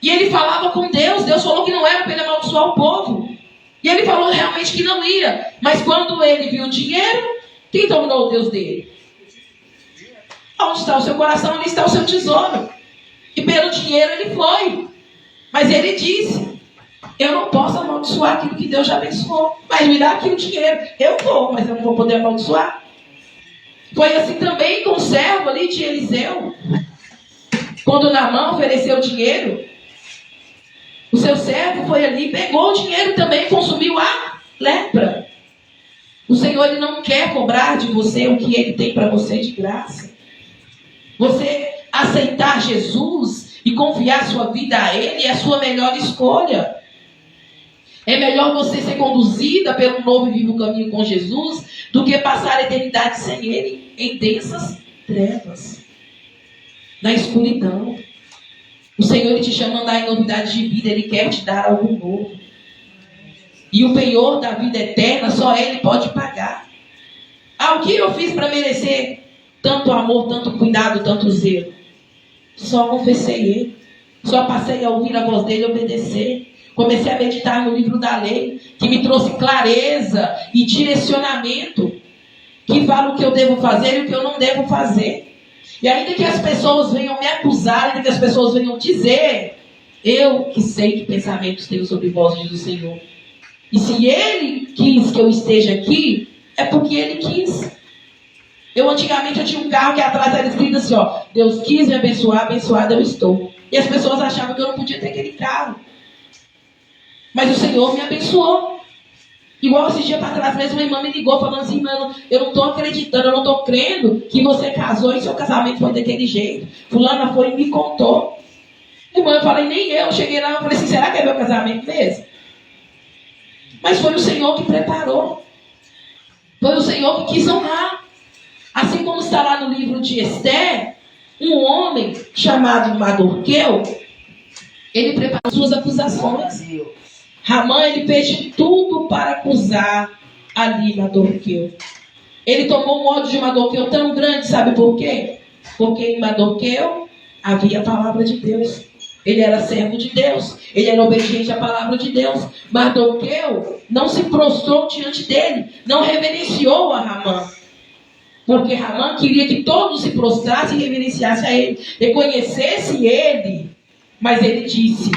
E ele falava com Deus. Deus falou que não era para ele amaldiçoar o povo. E ele falou realmente que não ia. Mas quando ele viu o dinheiro, quem dominou o Deus dele? Onde está o seu coração, ali está o seu tesouro. E pelo dinheiro ele foi. Mas ele disse: eu não posso amaldiçoar aquilo que Deus já abençoou. Mas me dá aqui o dinheiro. Eu vou, mas eu não vou poder amaldiçoar. Foi assim também com o servo ali de Eliseu. Quando Naamã ofereceu dinheiro, o seu servo foi ali, pegou o dinheiro também e consumiu a lepra. O Senhor, Ele não quer cobrar de você o que Ele tem para você de graça. Você aceitar Jesus e confiar sua vida a Ele é a sua melhor escolha. É melhor você ser conduzida pelo novo e vivo caminho com Jesus do que passar a eternidade sem Ele em densas trevas, na escuridão. O Senhor, Ele te chama a andar em novidade de vida. Ele quer te dar algo novo. E o penhor da vida eterna só Ele pode pagar. O que eu fiz para merecer tanto amor, tanto cuidado, tanto zelo? Só confessei Ele. Só passei a ouvir a voz dEle e obedecer. Comecei a meditar no livro da lei, que me trouxe clareza e direcionamento, que fala o que eu devo fazer e o que eu não devo fazer. E ainda que as pessoas venham me acusar, ainda que as pessoas venham dizer, eu que sei que pensamentos tenho sobre vós, diz o Senhor. E se Ele quis que eu esteja aqui, é porque Ele quis. Antigamente eu tinha um carro que atrás era escrito assim, Deus quis me abençoar, abençoado eu estou. E as pessoas achavam que eu não podia ter aquele carro. Mas o Senhor me abençoou. Igual esse dia para trás mesmo, uma irmã me ligou falando assim: mano, eu não estou acreditando, eu não estou crendo que você casou e seu casamento foi daquele jeito. Fulana foi e me contou. Irmã, eu falei, nem eu. Cheguei lá e falei assim: será que é meu casamento mesmo? Mas foi o Senhor que preparou. Foi o Senhor que quis honrar. Assim como está lá no livro de Esther, um homem chamado Mardoqueu, ele preparou suas acusações. Ramã, ele fez de tudo para acusar ali Mardoqueu. Ele tomou um ódio de Mardoqueu tão grande, sabe por quê? Porque em Mardoqueu havia a palavra de Deus. Ele era servo de Deus. Ele era obediente à palavra de Deus. Mardoqueu não se prostrou diante dele. Não reverenciou a Ramã. Porque Ramã queria que todos se prostrassem e reverenciassem a ele. Reconhecesse ele. Mas ele disse: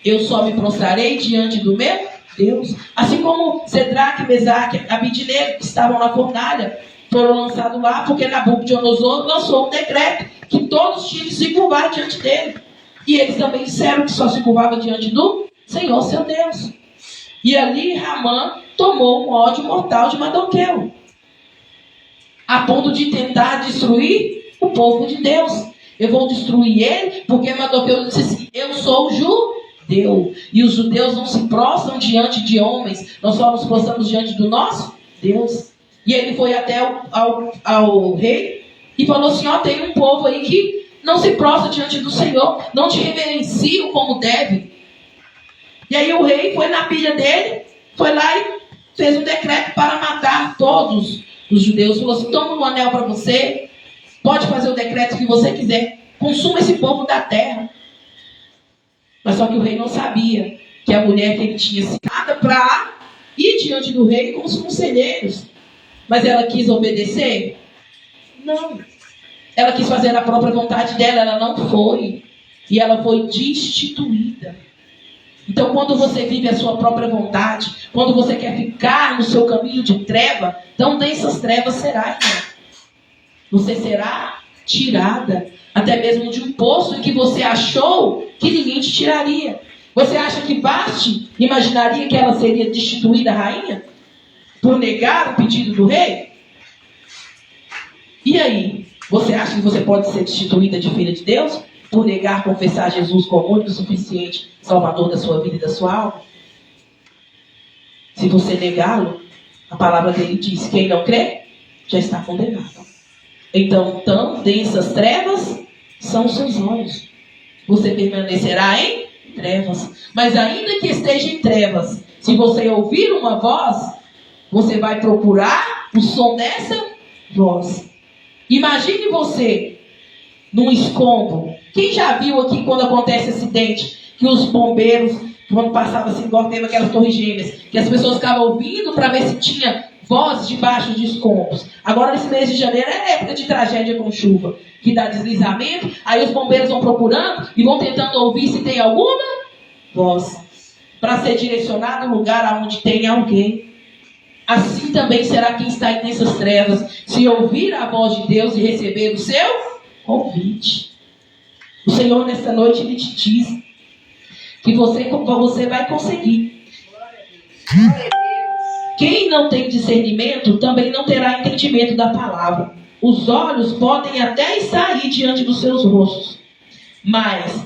eu só me prostrarei diante do meu Deus. Assim como Cedraque, Mesaque e Abidinego, que estavam na fornalha, foram lançados lá, porque Nabucodonosor lançou um decreto que todos tinham que se curvar diante dele. E eles também disseram que só se curvavam diante do Senhor, seu Deus. E ali Ramã tomou um ódio mortal de Mardoqueu. a ponto de tentar destruir o povo de Deus. Eu vou destruir ele, porque Mardoqueu disse assim: eu sou judeu, e os judeus não se prostram diante de homens, nós só nos prostramos diante do nosso Deus. E ele foi até ao rei e falou assim: ó, tem um povo aí que não se prostra diante do Senhor, não te reverenciam como deve. E aí o rei foi na pilha dele, foi lá e fez um decreto para matar todos os judeus. Falou assim: toma um anel para você, pode fazer o decreto que você quiser, consuma esse povo da terra. Mas só que o rei não sabia que a mulher que ele tinha citado para ir diante do rei com os conselheiros. Mas ela quis obedecer? Não. Ela quis fazer a própria vontade dela, ela não foi. E ela foi destituída. Então, quando você vive a sua própria vontade, quando você quer ficar no seu caminho de treva, tão densas trevas será, irmão. Você será tirada, até mesmo de um poço em que você achou que ninguém te tiraria. Você acha que Vasti imaginaria que ela seria destituída rainha? Por negar o pedido do rei? E aí? Você acha que você pode ser destituída de filha de Deus? Por negar confessar Jesus como único e suficiente Salvador da sua vida e da sua alma? Se você negá-lo, a palavra dele diz: quem não crê, já está condenado. Então, tão densas trevas são os seus olhos. Você permanecerá em trevas. Mas ainda que esteja em trevas, se você ouvir uma voz, você vai procurar o som dessa voz. Imagine você num escombro. Quem já viu aqui quando acontece acidente, que os bombeiros, quando passavam assim, igual teve aquelas torres gêmeas, que as pessoas ficavam ouvindo para ver se tinha vozes debaixo de escombros. Agora, nesse mês de janeiro, é época de tragédia com chuva, que dá deslizamento. Aí os bombeiros vão procurando e vão tentando ouvir se tem alguma voz, para ser direcionado no lugar onde tem alguém. Assim também será quem está nessas trevas, se ouvir a voz de Deus e receber o seu convite. O Senhor, nesta noite, Ele te diz que você vai conseguir. Quem não tem discernimento também não terá entendimento da palavra. Os olhos podem até estar aí diante dos seus rostos, mas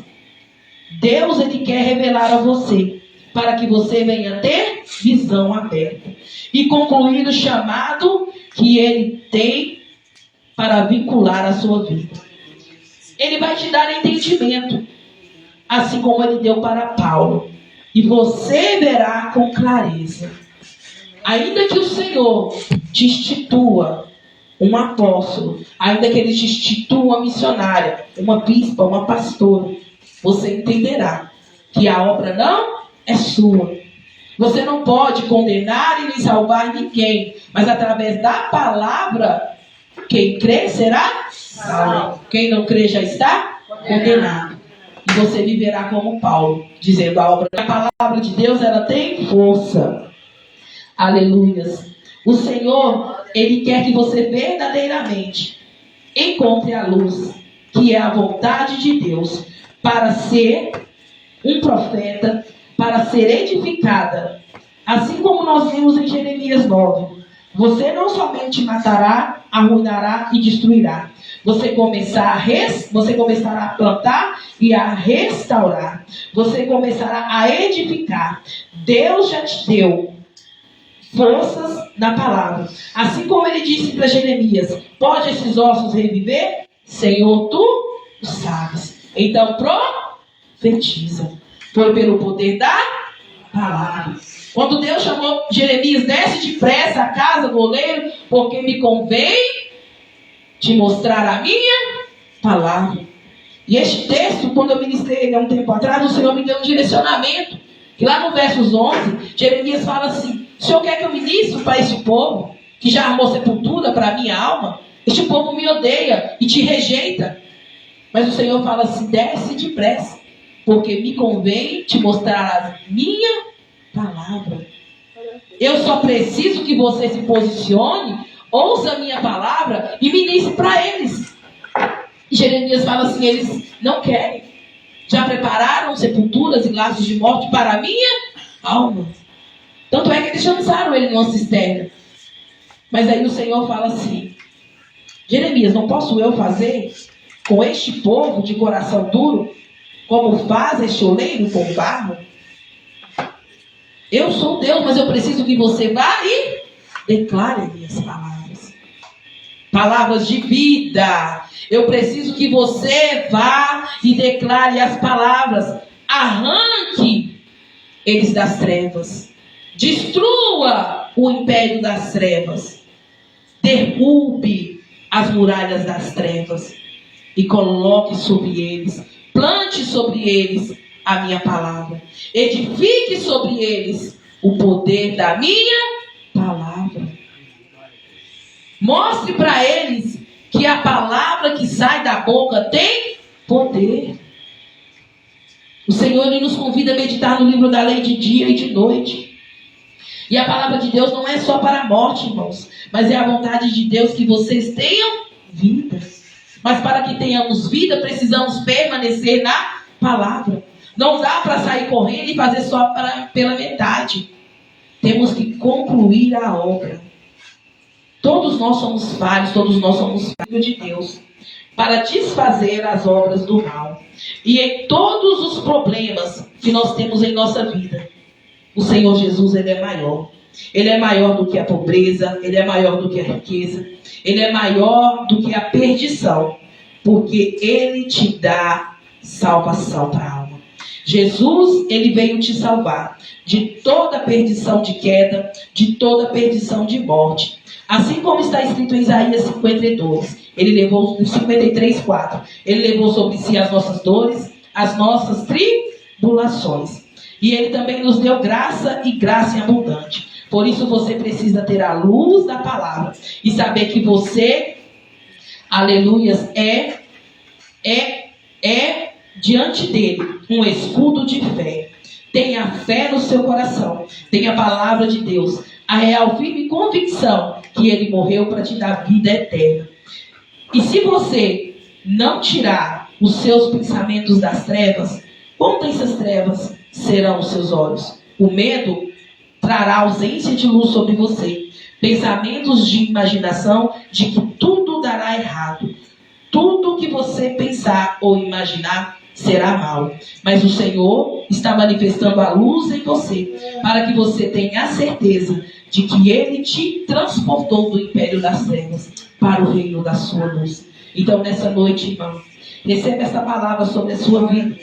Deus, Ele quer revelar a você, para que você venha ter visão aberta e concluir o chamado que Ele tem para vincular a sua vida. Ele vai te dar entendimento, assim como Ele deu para Paulo, e você verá com clareza. Ainda que o Senhor te institua um apóstolo, ainda que Ele te institua uma missionária, uma bispa, uma pastora, você entenderá que a obra não é sua. Você não pode condenar e nem salvar ninguém, mas através da palavra, quem crê será salvo. Quem não crê já está condenado. E você viverá como Paulo, dizendo a palavra de Deus, ela tem força. Aleluias. O Senhor, Ele quer que você verdadeiramente encontre a luz, que é a vontade de Deus, para ser um profeta, para ser edificada. Assim como nós vimos em Jeremias 9. Você não somente matará, arruinará e destruirá. Você começará a plantar e a restaurar. Você começará a edificar. Deus já te deu forças na palavra. Assim como Ele disse para Jeremias: pode esses ossos reviver? Senhor, tu sabes. Então profetiza. Foi pelo poder da palavra. Quando Deus chamou Jeremias: desce depressa à casa do oleiro, porque me convém te mostrar a minha palavra. E este texto, quando eu ministrei ele há um tempo atrás, o Senhor me deu um direcionamento. Que lá no versos 11, Jeremias fala assim: o Senhor quer que eu ministre para este povo, que já armou sepultura para a minha alma? Este povo me odeia e te rejeita. Mas o Senhor fala assim: desce depressa, porque me convém te mostrar a minha palavra. Eu só preciso que você se posicione, ouça a minha palavra e ministre para eles. E Jeremias fala assim: eles não querem. Já prepararam sepulturas e laços de morte para a minha alma. Tanto é que eles lançaram ele numa cisterna. Mas aí o Senhor fala assim: Jeremias, não posso eu fazer com este povo de coração duro, como faz este oleiro com barro? Eu sou Deus, mas eu preciso que você vá e declare minhas palavras. Palavras de vida. Eu preciso que você vá e declare as palavras. Arranque eles das trevas. Destrua o império das trevas. Derrube as muralhas das trevas. E coloque sobre eles, plante sobre eles a minha palavra. Edifique sobre eles o poder da minha palavra. Mostre para eles que a palavra que sai da boca tem poder. O Senhor ele nos convida a meditar no livro da lei de dia e de noite. E a palavra de Deus não é só para a morte, irmãos, mas é a vontade de Deus que vocês tenham vida. Mas para que tenhamos vida, precisamos permanecer na palavra. Não dá para sair correndo e fazer só pela metade. Temos que concluir a obra. Todos nós somos falhos, todos nós somos filhos de Deus, para desfazer as obras do mal. E em todos os problemas que nós temos em nossa vida, o Senhor Jesus, ele é maior. Ele é maior do que a pobreza, ele é maior do que a riqueza, ele é maior do que a perdição, porque ele te dá salvação para a alma. Jesus, ele veio te salvar de toda perdição de queda, de toda perdição de morte. Assim como está escrito em Isaías 52, ele levou, 53:4, ele levou sobre si as nossas dores, as nossas tribulações. E ele também nos deu graça e graça em abundante. Por isso você precisa ter a luz da palavra e saber que você, aleluias, é diante dele um escudo de fé. Tenha fé no seu coração, tenha a palavra de Deus, a real firme convicção que ele morreu para te dar vida eterna. E se você não tirar os seus pensamentos das trevas, quão densas trevas serão os seus olhos? O medo trará ausência de luz sobre você. Pensamentos de imaginação de que tudo dará errado. Tudo que você pensar ou imaginar será mal. Mas o Senhor está manifestando a luz em você, para que você tenha a certeza de que Ele te transportou do império das trevas para o reino da sua luz. Então, nessa noite, irmão, receba essa palavra sobre a sua vida.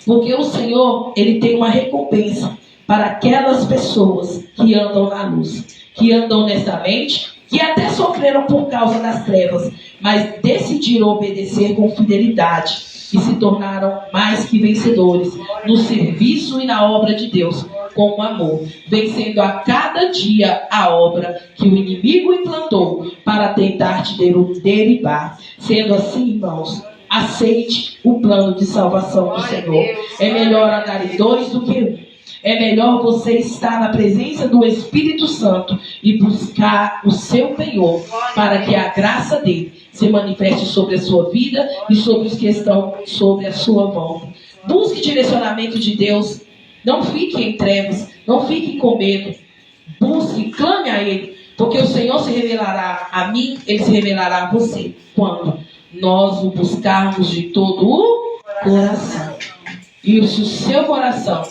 Porque o Senhor, Ele tem uma recompensa para aquelas pessoas que andam na luz, que andam honestamente, que até sofreram por causa das trevas, mas decidiram obedecer com fidelidade e se tornaram mais que vencedores no serviço e na obra de Deus, com amor, vencendo a cada dia a obra que o inimigo implantou para tentar te derribar. Sendo assim, irmãos, aceite o plano de salvação do Senhor. É melhor andar em dois do que um. É melhor você estar na presença do Espírito Santo e buscar o seu penhor, para que a graça dele se manifeste sobre a sua vida e sobre os que estão sobre a sua volta. Busque direcionamento de Deus. Não fique em trevas, não fique com medo. Busque, clame a Ele, porque o Senhor se revelará a mim, Ele se revelará a você. Quando nós o buscarmos de todo o coração. E se o seu coração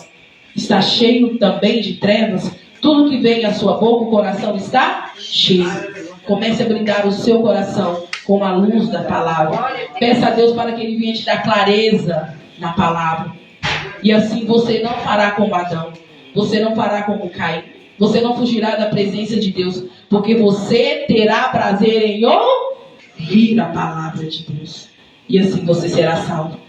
está cheio também de trevas, tudo que vem à sua boca, o coração está cheio. Comece a brindar o seu coração com a luz da palavra. Peça a Deus para que Ele venha te dar clareza na palavra. E assim você não fará como Adão. Você não fará como Caim. Você não fugirá da presença de Deus. Porque você terá prazer em ouvir a palavra de Deus. E assim você será salvo.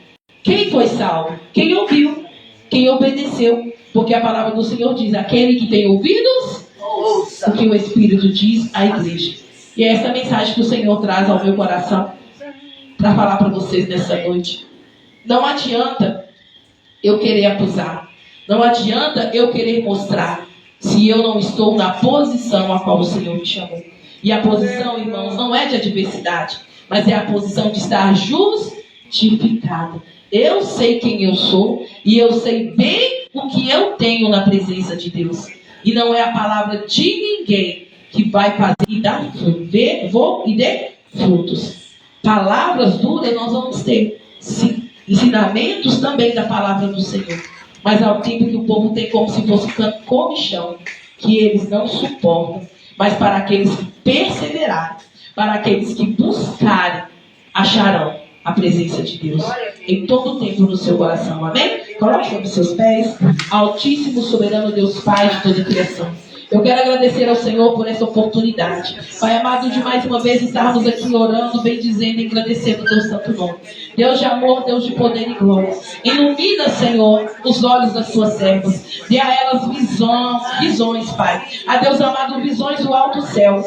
Quem foi salvo? Quem ouviu. Quem obedeceu. Porque a palavra do Senhor diz: aquele que tem ouvidos, ouça o que o Espírito diz à igreja. E é essa mensagem que o Senhor traz ao meu coração para falar para vocês nessa noite. Não adianta eu querer acusar. Não adianta eu querer mostrar se eu não estou na posição a qual o Senhor me chamou. E a posição, irmãos, não é de adversidade, mas é a posição de estar justificado. Eu sei quem eu sou e eu sei bem o que eu tenho na presença de Deus. E não é a palavra de ninguém que vai fazer e dar, vou e frutos. Palavras duras nós vamos ter, sim, ensinamentos também da palavra do Senhor. Mas ao tempo que o povo tem como se fosse comichão, que eles não suportam. Mas para aqueles que perseverarem, para aqueles que buscarem, acharão a presença de Deus em todo o tempo no seu coração. Amém? Coloque sobre seus pés. Altíssimo, soberano Deus Pai de toda a criação. Eu quero agradecer ao Senhor por essa oportunidade. Pai amado, de mais uma vez estarmos aqui orando, bendizendo e agradecendo o teu santo nome. Deus de amor, Deus de poder e glória. Ilumina, Senhor, os olhos das tuas servas. Dê a elas visões, Pai. A Deus amado, visões do alto céu.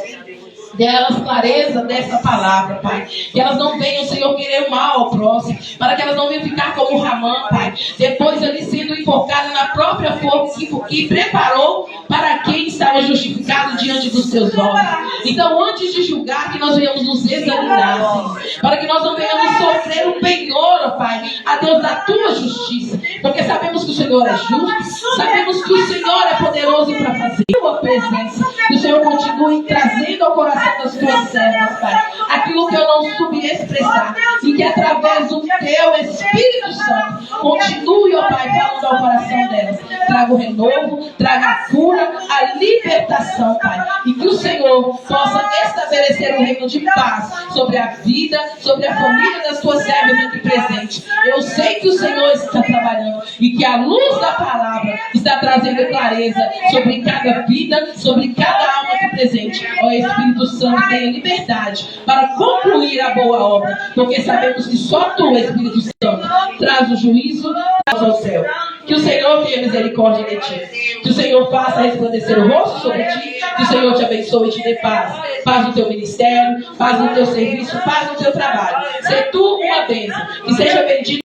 Dê a elas clareza dessa palavra, Pai. Que elas não venham, Senhor, querer o mal ao próximo. Para que elas não venham ficar como Ramã, Pai. Depois ali sendo enforcada na própria forma que preparou para quem estava justificado diante dos teus olhos. Então, antes de julgar, que nós venhamos nos examinar, Senhor. Para que nós não venhamos sofrer o penhor, ó Pai, a Deus da tua justiça. Porque sabemos que o Senhor é justo. Sabemos que o Senhor é poderoso para fazer a tua presença. Que o Senhor continue trazendo ao coração das tuas servas, Pai, aquilo que eu não soube expressar, e que através do teu Espírito Santo continue, ó Pai, falando ao coração delas. Traga o renovo, traga a cura, a libertação, Pai, e que o Senhor possa estabelecer um reino de paz sobre a vida, sobre a família das tuas servas aqui presentes. Eu sei que o Senhor está trabalhando e que a luz da palavra está trazendo clareza sobre cada vida, sobre cada alma aqui presente. Ó Espírito Santo, tenha liberdade para concluir a boa obra, porque sabemos que só tu, Espírito Santo, traz o juízo, traz ao céu. Que o Senhor tenha misericórdia de ti, que o Senhor faça resplandecer o rosto sobre ti, que o Senhor te abençoe e te dê paz. Paz no teu ministério, paz no teu serviço, paz no teu trabalho. Sê tu uma bênção, que seja bendito